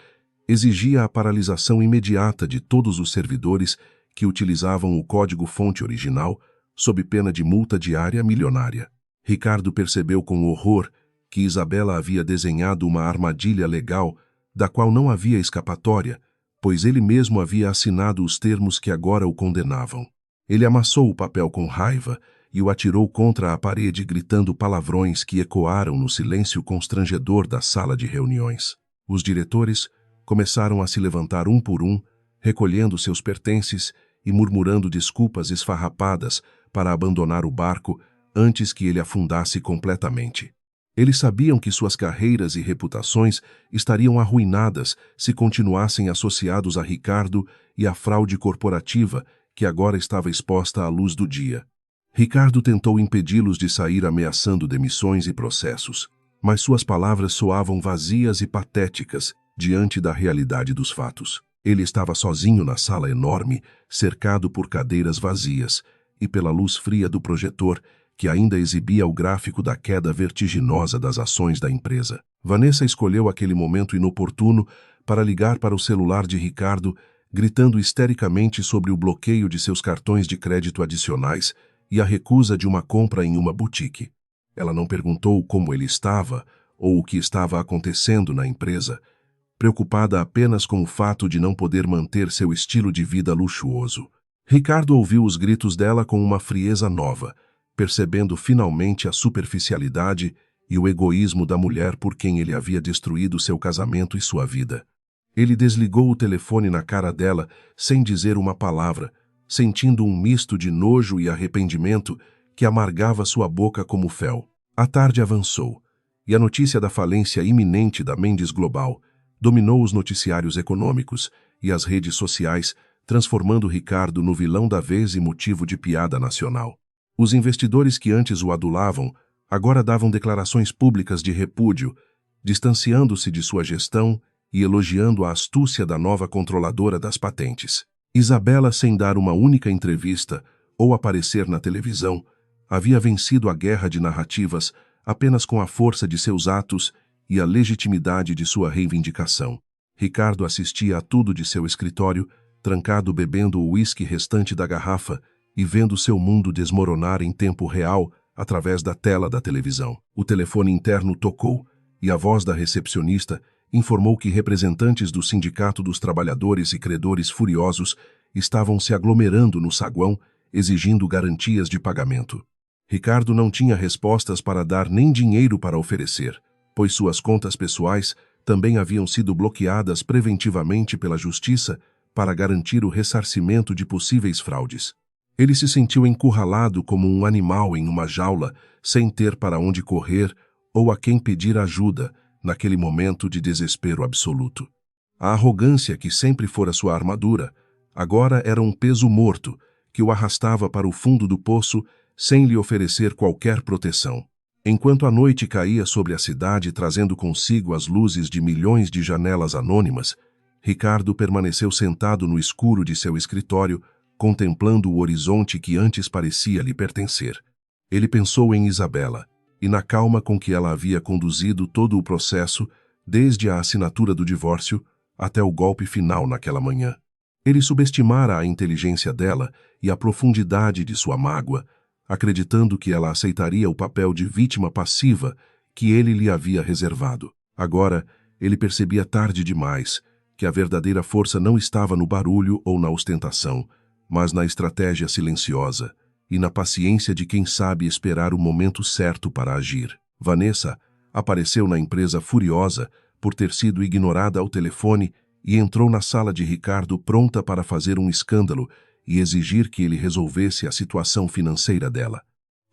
exigia a paralisação imediata de todos os servidores que utilizavam o código-fonte original, sob pena de multa diária milionária. Ricardo percebeu com horror que Isabela havia desenhado uma armadilha legal da qual não havia escapatória, pois ele mesmo havia assinado os termos que agora o condenavam. Ele amassou o papel com raiva e o atirou contra a parede, gritando palavrões que ecoaram no silêncio constrangedor da sala de reuniões. Os diretores começaram a se levantar um por um, recolhendo seus pertences e murmurando desculpas esfarrapadas para abandonar o barco antes que ele afundasse completamente. Eles sabiam que suas carreiras e reputações estariam arruinadas se continuassem associados a Ricardo e à fraude corporativa que agora estava exposta à luz do dia. Ricardo tentou impedi-los de sair ameaçando demissões e processos, mas suas palavras soavam vazias e patéticas diante da realidade dos fatos. Ele estava sozinho na sala enorme, cercado por cadeiras vazias e pela luz fria do projetor que ainda exibia o gráfico da queda vertiginosa das ações da empresa. Vanessa escolheu aquele momento inoportuno para ligar para o celular de Ricardo, gritando histericamente sobre o bloqueio de seus cartões de crédito adicionais e a recusa de uma compra em uma boutique. Ela não perguntou como ele estava ou o que estava acontecendo na empresa, preocupada apenas com o fato de não poder manter seu estilo de vida luxuoso. Ricardo ouviu os gritos dela com uma frieza nova, percebendo finalmente a superficialidade e o egoísmo da mulher por quem ele havia destruído seu casamento e sua vida. Ele desligou o telefone na cara dela sem dizer uma palavra, sentindo um misto de nojo e arrependimento que amargava sua boca como fel. A tarde avançou, e a notícia da falência iminente da Mendes Global dominou os noticiários econômicos e as redes sociais, transformando Ricardo no vilão da vez e motivo de piada nacional. Os investidores que antes o adulavam agora davam declarações públicas de repúdio, distanciando-se de sua gestão e elogiando a astúcia da nova controladora das patentes. Isabela, sem dar uma única entrevista ou aparecer na televisão, havia vencido a guerra de narrativas apenas com a força de seus atos e a legitimidade de sua reivindicação. Ricardo assistia a tudo de seu escritório, trancado bebendo o uísque restante da garrafa e vendo seu mundo desmoronar em tempo real através da tela da televisão. O telefone interno tocou e a voz da recepcionista informou que representantes do Sindicato dos Trabalhadores e credores furiosos estavam se aglomerando no saguão, exigindo garantias de pagamento. Ricardo não tinha respostas para dar nem dinheiro para oferecer, pois suas contas pessoais também haviam sido bloqueadas preventivamente pela Justiça para garantir o ressarcimento de possíveis fraudes. Ele se sentiu encurralado como um animal em uma jaula, sem ter para onde correr ou a quem pedir ajuda, naquele momento de desespero absoluto. A arrogância que sempre fora sua armadura, agora era um peso morto que o arrastava para o fundo do poço sem lhe oferecer qualquer proteção. Enquanto a noite caía sobre a cidade trazendo consigo as luzes de milhões de janelas anônimas, Ricardo permaneceu sentado no escuro de seu escritório, contemplando o horizonte que antes parecia lhe pertencer. Ele pensou em Isabela e na calma com que ela havia conduzido todo o processo, desde a assinatura do divórcio até o golpe final naquela manhã. Ele subestimara a inteligência dela e a profundidade de sua mágoa, acreditando que ela aceitaria o papel de vítima passiva que ele lhe havia reservado. Agora, ele percebia tarde demais que a verdadeira força não estava no barulho ou na ostentação, mas na estratégia silenciosa e na paciência de quem sabe esperar o momento certo para agir. Vanessa apareceu na empresa furiosa por ter sido ignorada ao telefone e entrou na sala de Ricardo pronta para fazer um escândalo e exigir que ele resolvesse a situação financeira dela.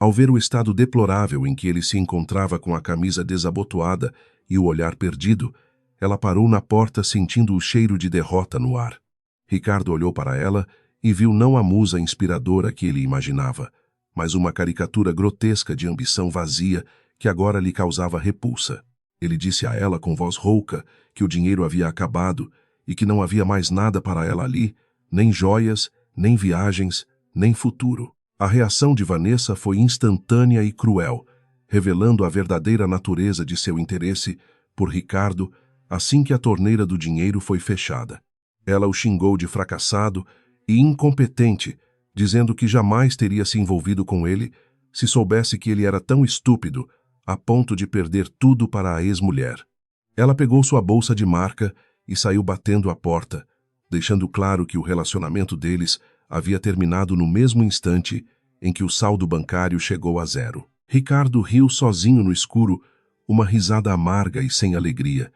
Ao ver o estado deplorável em que ele se encontrava com a camisa desabotoada e o olhar perdido, ela parou na porta sentindo o cheiro de derrota no ar. Ricardo olhou para ela e viu não a musa inspiradora que ele imaginava, mas uma caricatura grotesca de ambição vazia que agora lhe causava repulsa. Ele disse a ela com voz rouca que o dinheiro havia acabado e que não havia mais nada para ela ali, nem joias, nem viagens, nem futuro. A reação de Vanessa foi instantânea e cruel, revelando a verdadeira natureza de seu interesse por Ricardo assim que a torneira do dinheiro foi fechada. Ela o xingou de fracassado e incompetente, dizendo que jamais teria se envolvido com ele se soubesse que ele era tão estúpido a ponto de perder tudo para a ex-mulher. Ela pegou sua bolsa de marca e saiu batendo a porta, deixando claro que o relacionamento deles havia terminado no mesmo instante em que o saldo bancário chegou a zero. Ricardo riu sozinho no escuro, uma risada amarga e sem alegria,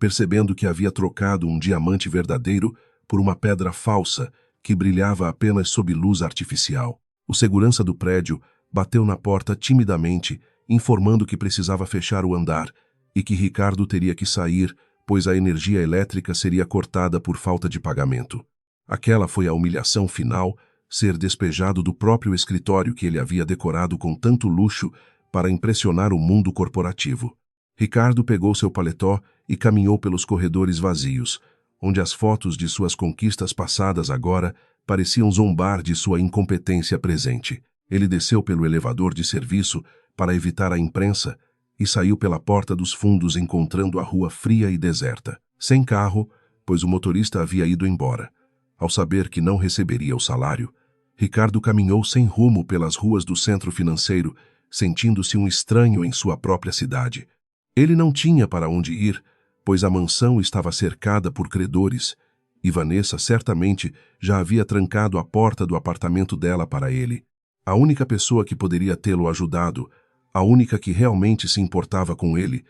percebendo que havia trocado um diamante verdadeiro por uma pedra falsa que brilhava apenas sob luz artificial. O segurança do prédio bateu na porta timidamente, informando que precisava fechar o andar e que Ricardo teria que sair, pois a energia elétrica seria cortada por falta de pagamento. Aquela foi a humilhação final, ser despejado do próprio escritório que ele havia decorado com tanto luxo para impressionar o mundo corporativo. Ricardo pegou seu paletó e caminhou pelos corredores vazios, onde as fotos de suas conquistas passadas agora pareciam zombar de sua incompetência presente. Ele desceu pelo elevador de serviço para evitar a imprensa e saiu pela porta dos fundos encontrando a rua fria e deserta. Sem carro, pois o motorista havia ido embora. Ao saber que não receberia o salário, Ricardo caminhou sem rumo pelas ruas do centro financeiro, sentindo-se um estranho em sua própria cidade. Ele não tinha para onde ir, pois a mansão estava cercada por credores, e Vanessa certamente já havia trancado a porta do apartamento dela para ele. A única pessoa que poderia tê-lo ajudado, a única que realmente se importava com ele,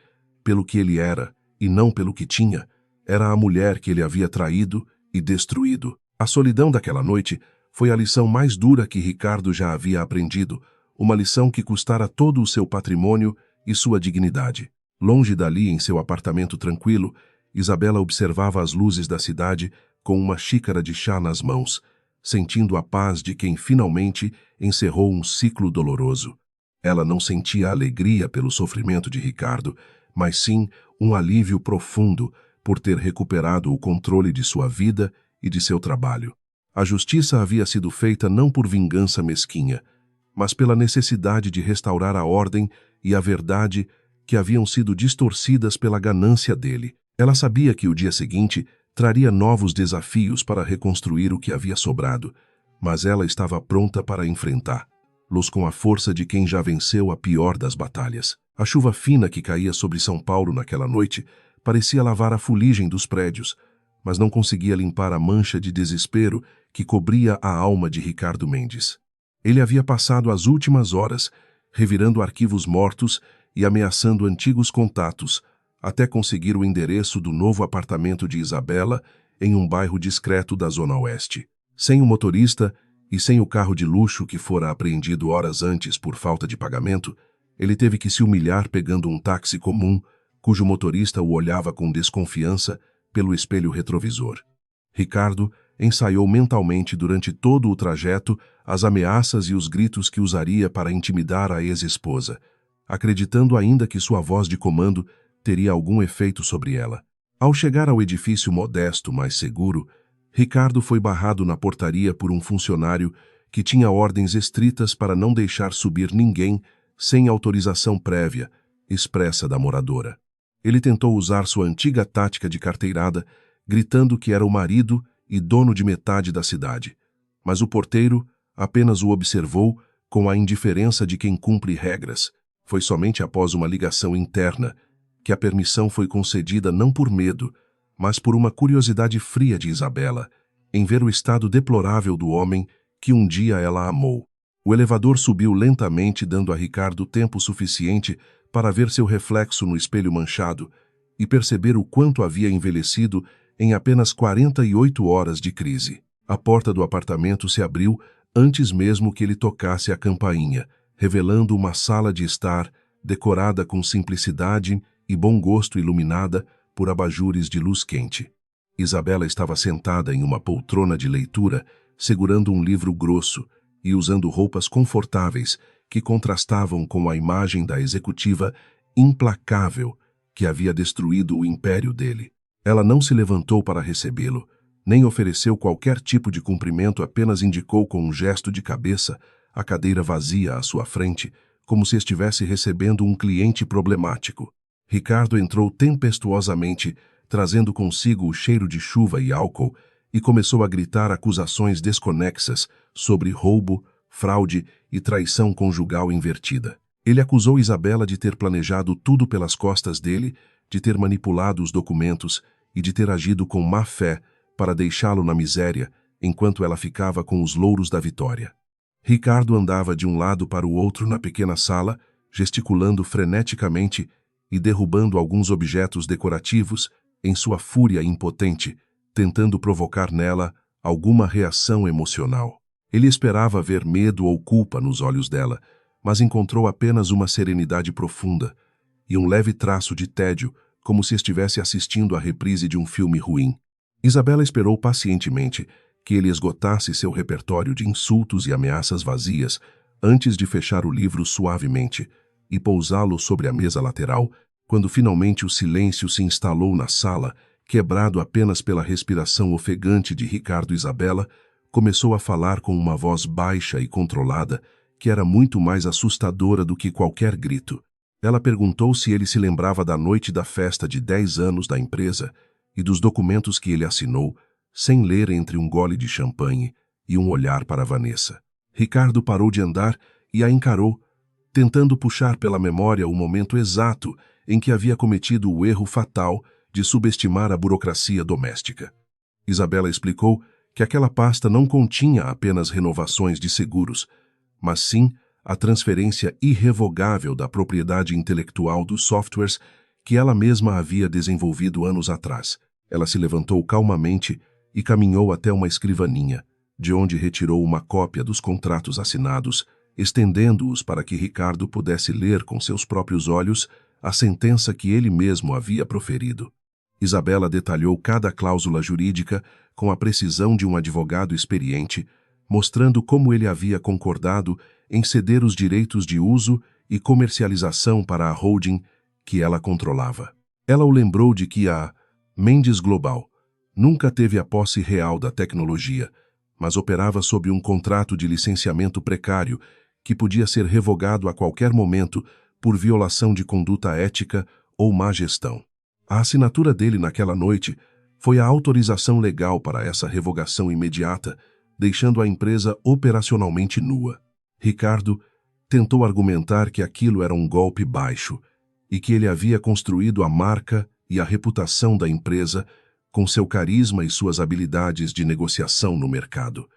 pelo que ele era e não pelo que tinha, era a mulher que ele havia traído e destruído. A solidão daquela noite foi a lição mais dura que Ricardo já havia aprendido, uma lição que custara todo o seu patrimônio e sua dignidade. Longe dali, em seu apartamento tranquilo, Isabela observava as luzes da cidade com uma xícara de chá nas mãos, sentindo a paz de quem finalmente encerrou um ciclo doloroso. Ela não sentia alegria pelo sofrimento de Ricardo, mas sim um alívio profundo por ter recuperado o controle de sua vida e de seu trabalho. A justiça havia sido feita não por vingança mesquinha, mas pela necessidade de restaurar a ordem e a verdade que haviam sido distorcidas pela ganância dele. Ela sabia que o dia seguinte traria novos desafios para reconstruir o que havia sobrado, mas ela estava pronta para enfrentá-los com a força de quem já venceu a pior das batalhas. A chuva fina que caía sobre São Paulo naquela noite parecia lavar a fuligem dos prédios, mas não conseguia limpar a mancha de desespero que cobria a alma de Ricardo Mendes. Ele havia passado as últimas horas revirando arquivos mortos e ameaçando antigos contatos, até conseguir o endereço do novo apartamento de Isabela em um bairro discreto da Zona Oeste. Sem o motorista e sem o carro de luxo que fora apreendido horas antes por falta de pagamento, ele teve que se humilhar pegando um táxi comum, cujo motorista o olhava com desconfiança pelo espelho retrovisor. Ricardo ensaiou mentalmente durante todo o trajeto as ameaças e os gritos que usaria para intimidar a ex-esposa, acreditando ainda que sua voz de comando teria algum efeito sobre ela. Ao chegar ao edifício modesto, mas seguro, Ricardo foi barrado na portaria por um funcionário que tinha ordens estritas para não deixar subir ninguém sem autorização prévia, expressa da moradora. Ele tentou usar sua antiga tática de carteirada, gritando que era o marido e dono de metade da cidade. Mas o porteiro apenas o observou com a indiferença de quem cumpre regras. Foi somente após uma ligação interna que a permissão foi concedida não por medo, mas por uma curiosidade fria de Isabela, em ver o estado deplorável do homem que um dia ela amou. O elevador subiu lentamente, dando a Ricardo tempo suficiente para ver seu reflexo no espelho manchado e perceber o quanto havia envelhecido em apenas 48 horas de crise. A porta do apartamento se abriu antes mesmo que ele tocasse a campainha, revelando uma sala de estar decorada com simplicidade e bom gosto, iluminada por abajures de luz quente. Isabela estava sentada em uma poltrona de leitura, segurando um livro grosso e usando roupas confortáveis que contrastavam com a imagem da executiva implacável que havia destruído o império dele. Ela não se levantou para recebê-lo, nem ofereceu qualquer tipo de cumprimento, apenas indicou com um gesto de cabeça a cadeira vazia à sua frente, como se estivesse recebendo um cliente problemático. Ricardo entrou tempestuosamente, trazendo consigo o cheiro de chuva e álcool, e começou a gritar acusações desconexas sobre roubo, fraude e traição conjugal invertida. Ele acusou Isabela de ter planejado tudo pelas costas dele, de ter manipulado os documentos e de ter agido com má fé para deixá-lo na miséria, enquanto ela ficava com os louros da vitória. Ricardo andava de um lado para o outro na pequena sala, gesticulando freneticamente e derrubando alguns objetos decorativos em sua fúria impotente, tentando provocar nela alguma reação emocional. Ele esperava ver medo ou culpa nos olhos dela, mas encontrou apenas uma serenidade profunda e um leve traço de tédio, como se estivesse assistindo à reprise de um filme ruim. Isabela esperou pacientemente que ele esgotasse seu repertório de insultos e ameaças vazias antes de fechar o livro suavemente e pousá-lo sobre a mesa lateral, quando finalmente o silêncio se instalou na sala, quebrado apenas pela respiração ofegante de Ricardo. Isabela começou a falar com uma voz baixa e controlada, que era muito mais assustadora do que qualquer grito. Ela perguntou se ele se lembrava da noite da festa de 10 anos da empresa e dos documentos que ele assinou, sem ler, entre um gole de champanhe e um olhar para Vanessa. Ricardo parou de andar e a encarou, tentando puxar pela memória o momento exato em que havia cometido o erro fatal de subestimar a burocracia doméstica. Isabela explicou que aquela pasta não continha apenas renovações de seguros, mas sim a transferência irrevogável da propriedade intelectual dos softwares que ela mesma havia desenvolvido anos atrás. Ela se levantou calmamente e caminhou até uma escrivaninha, de onde retirou uma cópia dos contratos assinados, estendendo-os para que Ricardo pudesse ler com seus próprios olhos a sentença que ele mesmo havia proferido. Isabela detalhou cada cláusula jurídica com a precisão de um advogado experiente, mostrando como ele havia concordado em ceder os direitos de uso e comercialização para a holding que ela controlava. Ela o lembrou de que a Mendes Global nunca teve a posse real da tecnologia, mas operava sob um contrato de licenciamento precário que podia ser revogado a qualquer momento por violação de conduta ética ou má gestão. A assinatura dele naquela noite foi a autorização legal para essa revogação imediata, deixando a empresa operacionalmente nua. Ricardo tentou argumentar que aquilo era um golpe baixo e que ele havia construído a marca e a reputação da empresa com seu carisma e suas habilidades de negociação no mercado.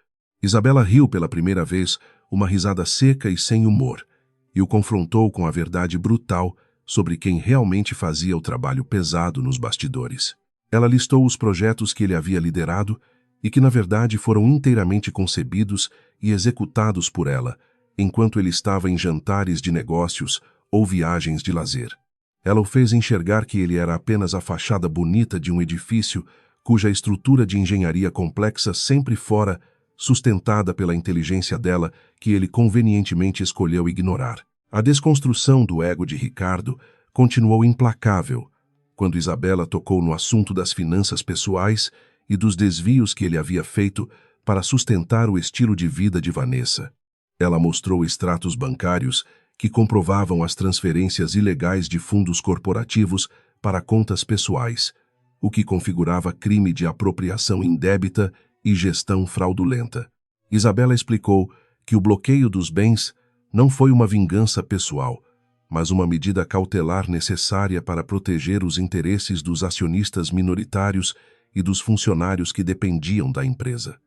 Isabela riu pela primeira vez, uma risada seca e sem humor, e o confrontou com a verdade brutal sobre quem realmente fazia o trabalho pesado nos bastidores. Ela listou os projetos que ele havia liderado e que, na verdade, foram inteiramente concebidos e executados por ela, enquanto ele estava em jantares de negócios ou viagens de lazer. Ela o fez enxergar que ele era apenas a fachada bonita de um edifício cuja estrutura de engenharia complexa sempre fora sustentada pela inteligência dela que ele convenientemente escolheu ignorar. A desconstrução do ego de Ricardo continuou implacável quando Isabela tocou no assunto das finanças pessoais e dos desvios que ele havia feito para sustentar o estilo de vida de Vanessa. Ela mostrou extratos bancários que comprovavam as transferências ilegais de fundos corporativos para contas pessoais, o que configurava crime de apropriação indébita e gestão fraudulenta. Isabela explicou que o bloqueio dos bens não foi uma vingança pessoal, mas uma medida cautelar necessária para proteger os interesses dos acionistas minoritários e dos funcionários que dependiam da empresa.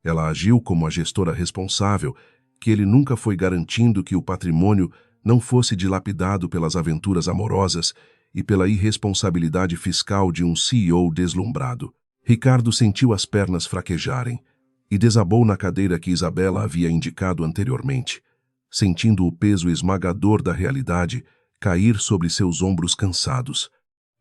Ela agiu como a gestora responsável, que ele nunca foi garantindo que o patrimônio não fosse dilapidado pelas aventuras amorosas e pela irresponsabilidade fiscal de um CEO deslumbrado. Ricardo sentiu as pernas fraquejarem e desabou na cadeira que Isabela havia indicado anteriormente, sentindo o peso esmagador da realidade cair sobre seus ombros cansados.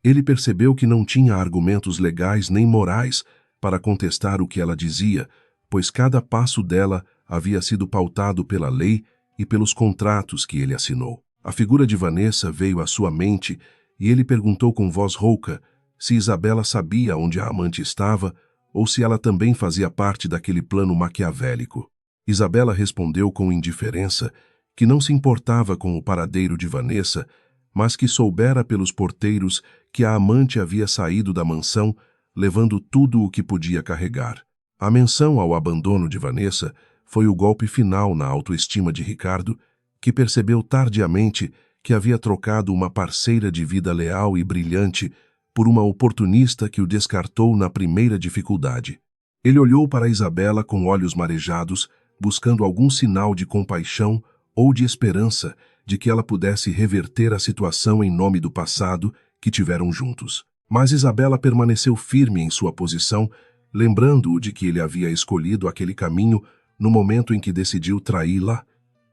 Ele percebeu que não tinha argumentos legais nem morais para contestar o que ela dizia, pois cada passo dela havia sido pautado pela lei e pelos contratos que ele assinou. A figura de Vanessa veio à sua mente e ele perguntou com voz rouca se Isabela sabia onde a amante estava ou se ela também fazia parte daquele plano maquiavélico. Isabela respondeu com indiferença que não se importava com o paradeiro de Vanessa, mas que soubera pelos porteiros que a amante havia saído da mansão levando tudo o que podia carregar. A menção ao abandono de Vanessa foi o golpe final na autoestima de Ricardo, que percebeu tardiamente que havia trocado uma parceira de vida leal e brilhante por uma oportunista que o descartou na primeira dificuldade. Ele olhou para Isabela com olhos marejados, buscando algum sinal de compaixão ou de esperança de que ela pudesse reverter a situação em nome do passado que tiveram juntos. Mas Isabela permaneceu firme em sua posição, lembrando-o de que ele havia escolhido aquele caminho no momento em que decidiu traí-la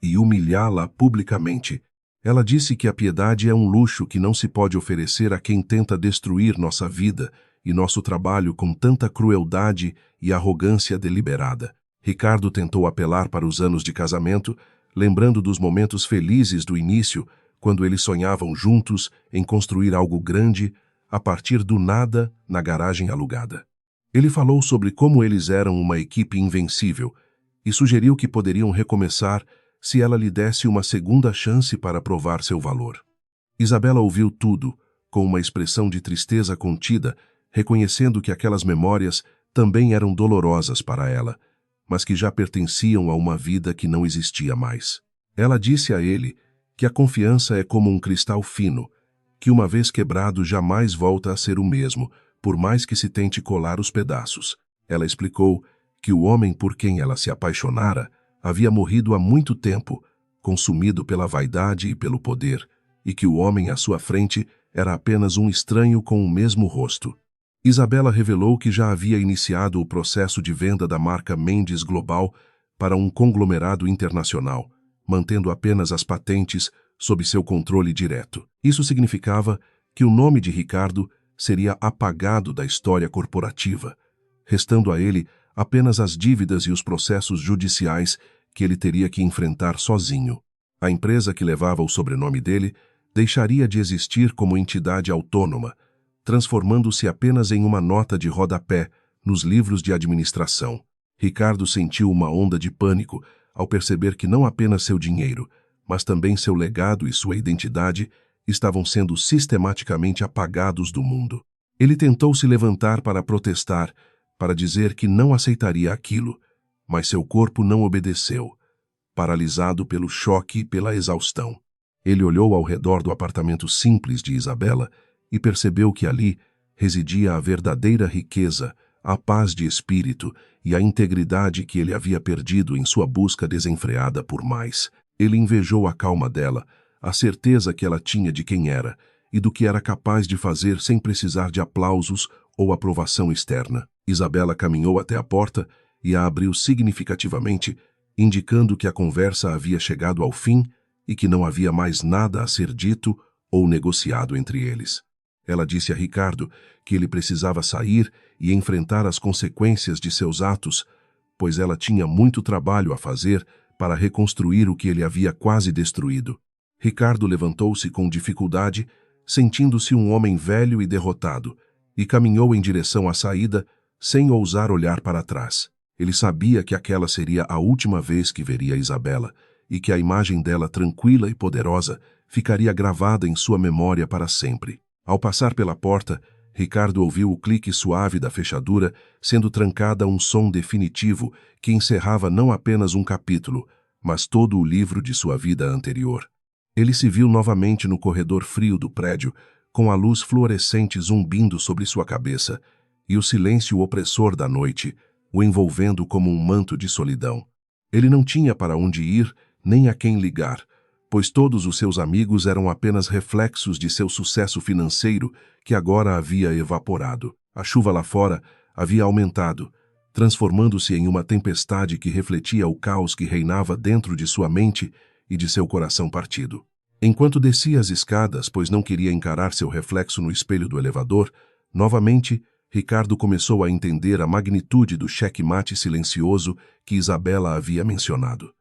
e humilhá-la publicamente. Ela disse que a piedade é um luxo que não se pode oferecer a quem tenta destruir nossa vida e nosso trabalho com tanta crueldade e arrogância deliberada. Ricardo tentou apelar para os anos de casamento, lembrando dos momentos felizes do início, quando eles sonhavam juntos em construir algo grande a partir do nada na garagem alugada. Ele falou sobre como eles eram uma equipe invencível e sugeriu que poderiam recomeçar se ela lhe desse uma segunda chance para provar seu valor. Isabela ouviu tudo, com uma expressão de tristeza contida, reconhecendo que aquelas memórias também eram dolorosas para ela, mas que já pertenciam a uma vida que não existia mais. Ela disse a ele que a confiança é como um cristal fino, que uma vez quebrado jamais volta a ser o mesmo, por mais que se tente colar os pedaços. Ela explicou que o homem por quem ela se apaixonara havia morrido há muito tempo, consumido pela vaidade e pelo poder, e que o homem à sua frente era apenas um estranho com o mesmo rosto. Isabela revelou que já havia iniciado o processo de venda da marca Mendes Global para um conglomerado internacional, mantendo apenas as patentes sob seu controle direto. Isso significava que o nome de Ricardo seria apagado da história corporativa, restando a ele apenas as dívidas e os processos judiciais que ele teria que enfrentar sozinho. A empresa que levava o sobrenome dele deixaria de existir como entidade autônoma, transformando-se apenas em uma nota de rodapé nos livros de administração. Ricardo sentiu uma onda de pânico ao perceber que não apenas seu dinheiro, mas também seu legado e sua identidade estavam sendo sistematicamente apagados do mundo. Ele tentou se levantar para protestar, para dizer que não aceitaria aquilo, mas seu corpo não obedeceu, paralisado pelo choque e pela exaustão. Ele olhou ao redor do apartamento simples de Isabela e percebeu que ali residia a verdadeira riqueza, a paz de espírito e a integridade que ele havia perdido em sua busca desenfreada por mais. Ele invejou a calma dela, a certeza que ela tinha de quem era e do que era capaz de fazer sem precisar de aplausos ou aprovação externa. Isabela caminhou até a porta e a abriu significativamente, indicando que a conversa havia chegado ao fim e que não havia mais nada a ser dito ou negociado entre eles. Ela disse a Ricardo que ele precisava sair e enfrentar as consequências de seus atos, pois ela tinha muito trabalho a fazer para reconstruir o que ele havia quase destruído. Ricardo levantou-se com dificuldade, sentindo-se um homem velho e derrotado, e caminhou em direção à saída sem ousar olhar para trás. Ele sabia que aquela seria a última vez que veria Isabela, e que a imagem dela tranquila e poderosa ficaria gravada em sua memória para sempre. Ao passar pela porta, Ricardo ouviu o clique suave da fechadura, sendo trancada um som definitivo que encerrava não apenas um capítulo, mas todo o livro de sua vida anterior. Ele se viu novamente no corredor frio do prédio, com a luz fluorescente zumbindo sobre sua cabeça, e o silêncio opressor da noite, o envolvendo como um manto de solidão. Ele não tinha para onde ir, nem a quem ligar, pois todos os seus amigos eram apenas reflexos de seu sucesso financeiro que agora havia evaporado. A chuva lá fora havia aumentado, transformando-se em uma tempestade que refletia o caos que reinava dentro de sua mente e de seu coração partido. Enquanto descia as escadas, pois não queria encarar seu reflexo no espelho do elevador, novamente, Ricardo começou a entender a magnitude do checkmate silencioso que Isabela havia mencionado.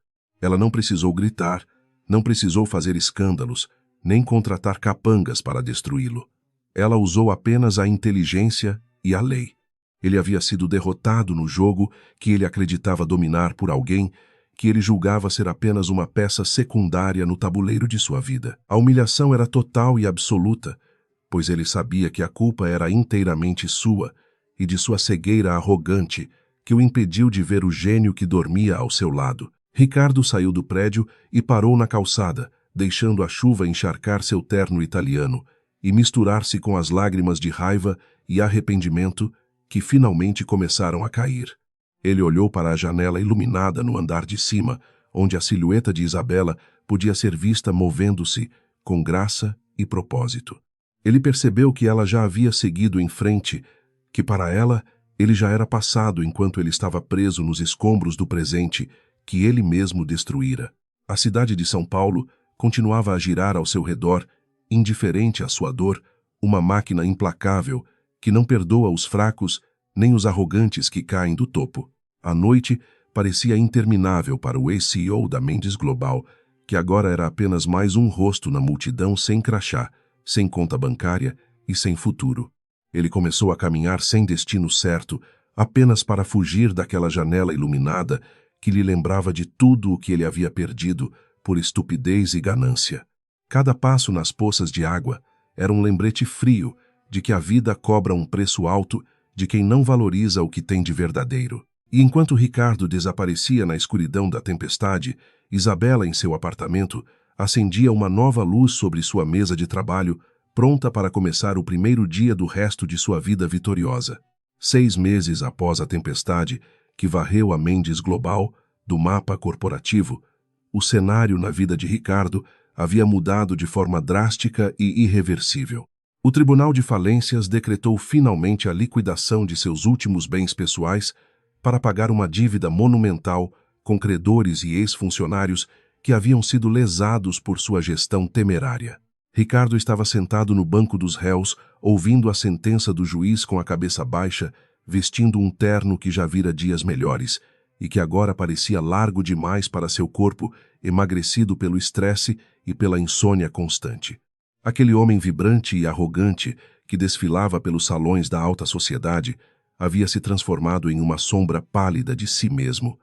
Ela não precisou gritar, não precisou fazer escândalos, nem contratar capangas para destruí-lo. Ela usou apenas a inteligência e a lei. Ele havia sido derrotado no jogo que ele acreditava dominar por alguém que ele julgava ser apenas uma peça secundária no tabuleiro de sua vida. A humilhação era total e absoluta, pois ele sabia que a culpa era inteiramente sua e de sua cegueira arrogante que o impediu de ver o gênio que dormia ao seu lado. Ricardo saiu do prédio e parou na calçada, deixando a chuva encharcar seu terno italiano e misturar-se com as lágrimas de raiva e arrependimento que finalmente começaram a cair. Ele olhou para a janela iluminada no andar de cima, onde a silhueta de Isabela podia ser vista movendo-se com graça e propósito. Ele percebeu que ela já havia seguido em frente, que para ela ele já era passado enquanto ele estava preso nos escombros do presente que ele mesmo destruíra. A cidade de São Paulo continuava a girar ao seu redor, indiferente à sua dor, uma máquina implacável que não perdoa os fracos nem os arrogantes que caem do topo. A noite parecia interminável para o ex-CEO da Mendes Global, que agora era apenas mais um rosto na multidão sem crachá, sem conta bancária e sem futuro. Ele começou a caminhar sem destino certo, apenas para fugir daquela janela iluminada que lhe lembrava de tudo o que ele havia perdido por estupidez e ganância. Cada passo nas poças de água era um lembrete frio de que a vida cobra um preço alto de quem não valoriza o que tem de verdadeiro. E enquanto Ricardo desaparecia na escuridão da tempestade, Isabela, em seu apartamento, acendia uma nova luz sobre sua mesa de trabalho, pronta para começar o primeiro dia do resto de sua vida vitoriosa. 6 meses após a tempestade que varreu a Mendes Global do mapa corporativo, o cenário na vida de Ricardo havia mudado de forma drástica e irreversível. O Tribunal de Falências decretou finalmente a liquidação de seus últimos bens pessoais para pagar uma dívida monumental com credores e ex-funcionários que haviam sido lesados por sua gestão temerária. Ricardo estava sentado no banco dos réus, ouvindo a sentença do juiz com a cabeça baixa, vestindo um terno que já vira dias melhores e que agora parecia largo demais para seu corpo, emagrecido pelo estresse e pela insônia constante. Aquele homem vibrante e arrogante que desfilava pelos salões da alta sociedade havia se transformado em uma sombra pálida de si mesmo,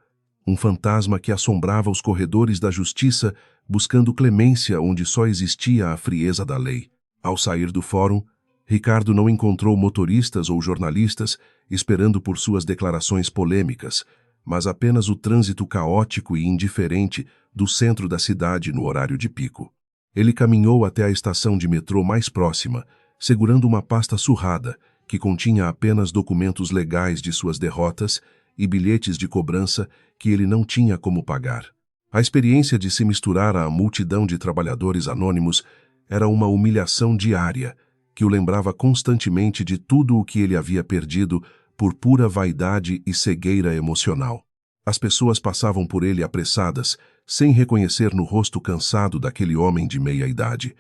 um fantasma que assombrava os corredores da justiça buscando clemência onde só existia a frieza da lei. Ao sair do fórum, Ricardo não encontrou motoristas ou jornalistas esperando por suas declarações polêmicas, mas apenas o trânsito caótico e indiferente do centro da cidade no horário de pico. Ele caminhou até a estação de metrô mais próxima, segurando uma pasta surrada, que continha apenas documentos legais de suas derrotas e bilhetes de cobrança que ele não tinha como pagar. A experiência de se misturar à multidão de trabalhadores anônimos era uma humilhação diária, que o lembrava constantemente de tudo o que ele havia perdido por pura vaidade e cegueira emocional. As pessoas passavam por ele apressadas, sem reconhecer no rosto cansado daquele homem de meia-idade,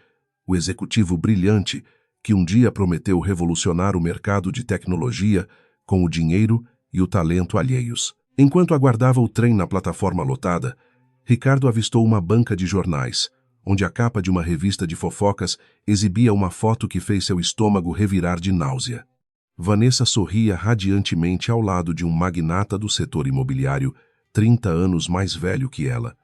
o executivo brilhante que um dia prometeu revolucionar o mercado de tecnologia com o dinheiro e o talento alheios. Enquanto aguardava o trem na plataforma lotada, Ricardo avistou uma banca de jornais, onde a capa de uma revista de fofocas exibia uma foto que fez seu estômago revirar de náusea. Vanessa sorria radiantemente ao lado de um magnata do setor imobiliário, 30 anos mais velho que ela,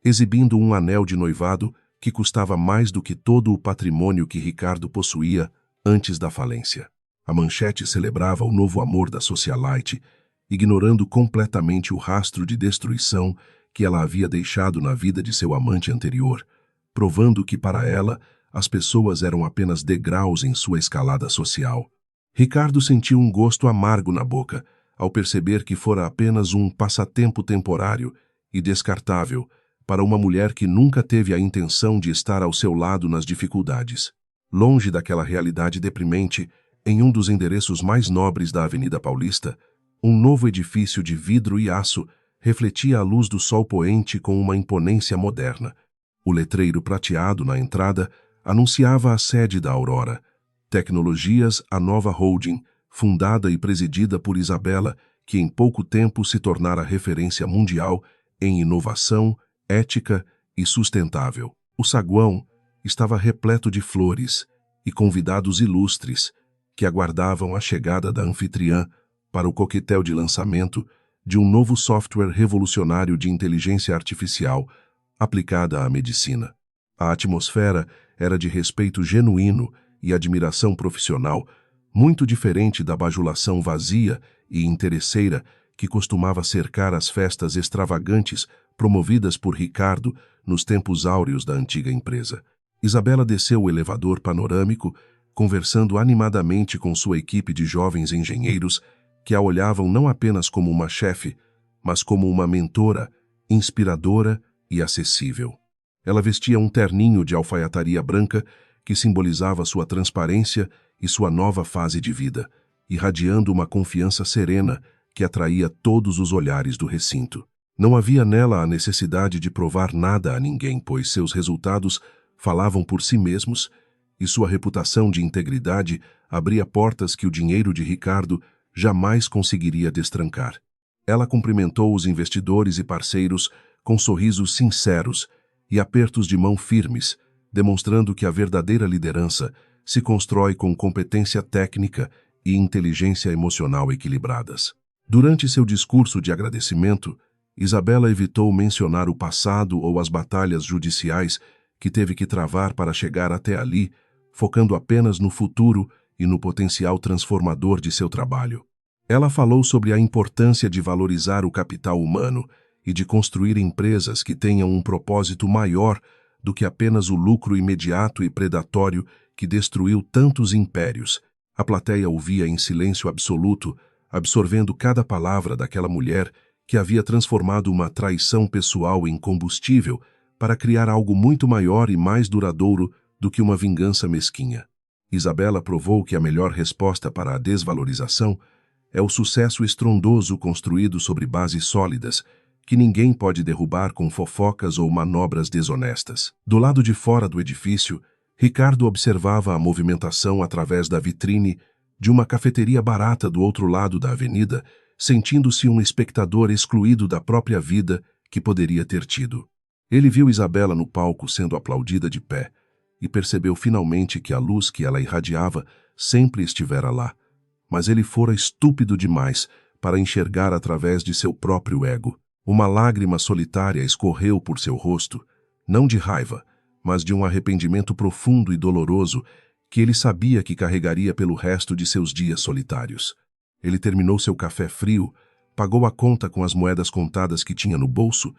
exibindo um anel de noivado que custava mais do que todo o patrimônio que Ricardo possuía antes da falência. A manchete celebrava o novo amor da socialite, ignorando completamente o rastro de destruição que ela havia deixado na vida de seu amante anterior, provando que para ela as pessoas eram apenas degraus em sua escalada social. Ricardo sentiu um gosto amargo na boca ao perceber que fora apenas um passatempo temporário e descartável para uma mulher que nunca teve a intenção de estar ao seu lado nas dificuldades. Longe daquela realidade deprimente, em um dos endereços mais nobres da Avenida Paulista, um novo edifício de vidro e aço refletia a luz do sol poente com uma imponência moderna. O letreiro prateado na entrada anunciava a sede da Aurora, Tecnologias, a nova holding, fundada e presidida por Isabela, que em pouco tempo se tornara referência mundial em inovação, ética e sustentável. O saguão estava repleto de flores e convidados ilustres que aguardavam a chegada da anfitriã para o coquetel de lançamento de um novo software revolucionário de inteligência artificial aplicada à medicina. A atmosfera era de respeito genuíno e admiração profissional, muito diferente da bajulação vazia e interesseira que costumava cercar as festas extravagantes promovidas por Ricardo nos tempos áureos da antiga empresa. Isabela desceu o elevador panorâmico, conversando animadamente com sua equipe de jovens engenheiros que a olhavam não apenas como uma chefe, mas como uma mentora, inspiradora e acessível. Ela vestia um terninho de alfaiataria branca que simbolizava sua transparência e sua nova fase de vida, irradiando uma confiança serena que atraía todos os olhares do recinto. Não havia nela a necessidade de provar nada a ninguém, pois seus resultados falavam por si mesmos e sua reputação de integridade abria portas que o dinheiro de Ricardo jamais conseguiria destrancar. Ela cumprimentou os investidores e parceiros com sorrisos sinceros e apertos de mão firmes, demonstrando que a verdadeira liderança se constrói com competência técnica e inteligência emocional equilibradas. Durante seu discurso de agradecimento, Isabela evitou mencionar o passado ou as batalhas judiciais que teve que travar para chegar até ali, focando apenas no futuro e no potencial transformador de seu trabalho. Ela falou sobre a importância de valorizar o capital humano e de construir empresas que tenham um propósito maior do que apenas o lucro imediato e predatório que destruiu tantos impérios. A plateia ouvia em silêncio absoluto, absorvendo cada palavra daquela mulher que havia transformado uma traição pessoal em combustível para criar algo muito maior e mais duradouro do que uma vingança mesquinha. Isabela provou que a melhor resposta para a desvalorização é o sucesso estrondoso construído sobre bases sólidas, que ninguém pode derrubar com fofocas ou manobras desonestas. Do lado de fora do edifício, Ricardo observava a movimentação através da vitrine de uma cafeteria barata do outro lado da avenida, sentindo-se um espectador excluído da própria vida que poderia ter tido. Ele viu Isabela no palco sendo aplaudida de pé e percebeu finalmente que a luz que ela irradiava sempre estivera lá, mas ele fora estúpido demais para enxergar através de seu próprio ego. Uma lágrima solitária escorreu por seu rosto, não de raiva, mas de um arrependimento profundo e doloroso que ele sabia que carregaria pelo resto de seus dias solitários. Ele terminou seu café frio, pagou a conta com as moedas contadas que tinha no bolso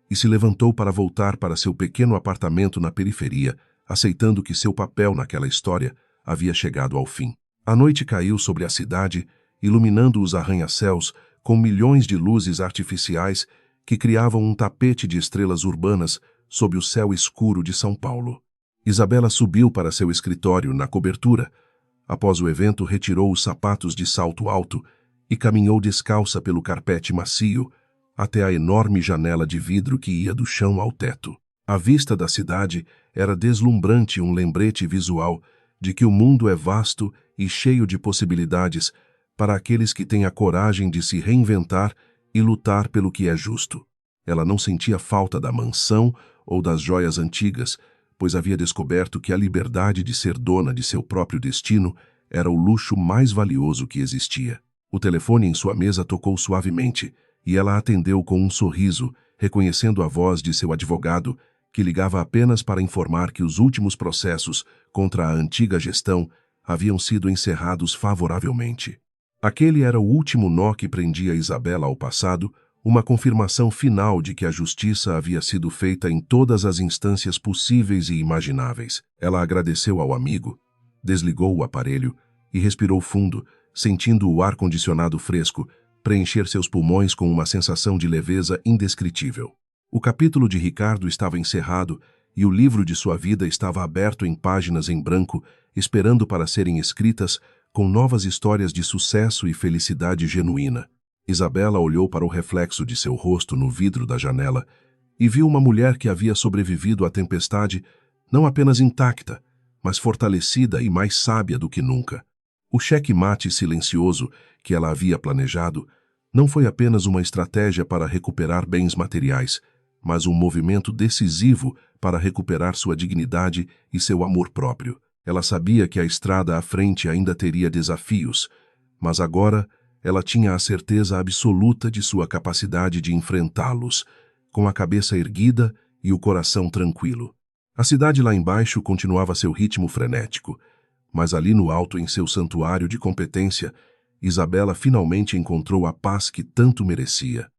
e se levantou para voltar para seu pequeno apartamento na periferia, aceitando que seu papel naquela história havia chegado ao fim. A noite caiu sobre a cidade, iluminando os arranha-céus com milhões de luzes artificiais que criavam um tapete de estrelas urbanas sob o céu escuro de São Paulo. Isabela subiu para seu escritório na cobertura. Após o evento, retirou os sapatos de salto alto e caminhou descalça pelo carpete macio até a enorme janela de vidro que ia do chão ao teto. A vista da cidade era deslumbrante, um lembrete visual de que o mundo é vasto e cheio de possibilidades para aqueles que têm a coragem de se reinventar e lutar pelo que é justo. Ela não sentia falta da mansão ou das joias antigas, pois havia descoberto que a liberdade de ser dona de seu próprio destino era o luxo mais valioso que existia. O telefone em sua mesa tocou suavemente e ela atendeu com um sorriso, reconhecendo a voz de seu advogado, que ligava apenas para informar que os últimos processos contra a antiga gestão haviam sido encerrados favoravelmente. Aquele era o último nó que prendia Isabela ao passado, uma confirmação final de que a justiça havia sido feita em todas as instâncias possíveis e imagináveis. Ela agradeceu ao amigo, desligou o aparelho e respirou fundo, sentindo o ar-condicionado fresco preencher seus pulmões com uma sensação de leveza indescritível. O capítulo de Ricardo estava encerrado e o livro de sua vida estava aberto em páginas em branco, esperando para serem escritas com novas histórias de sucesso e felicidade genuína. Isabela olhou para o reflexo de seu rosto no vidro da janela e viu uma mulher que havia sobrevivido à tempestade não apenas intacta, mas fortalecida e mais sábia do que nunca. O cheque-mate silencioso que ela havia planejado não foi apenas uma estratégia para recuperar bens materiais, mas um movimento decisivo para recuperar sua dignidade e seu amor próprio. Ela sabia que a estrada à frente ainda teria desafios, mas agora ela tinha a certeza absoluta de sua capacidade de enfrentá-los, com a cabeça erguida e o coração tranquilo. A cidade lá embaixo continuava seu ritmo frenético, mas ali no alto, em seu santuário de competência, Isabela finalmente encontrou a paz que tanto merecia.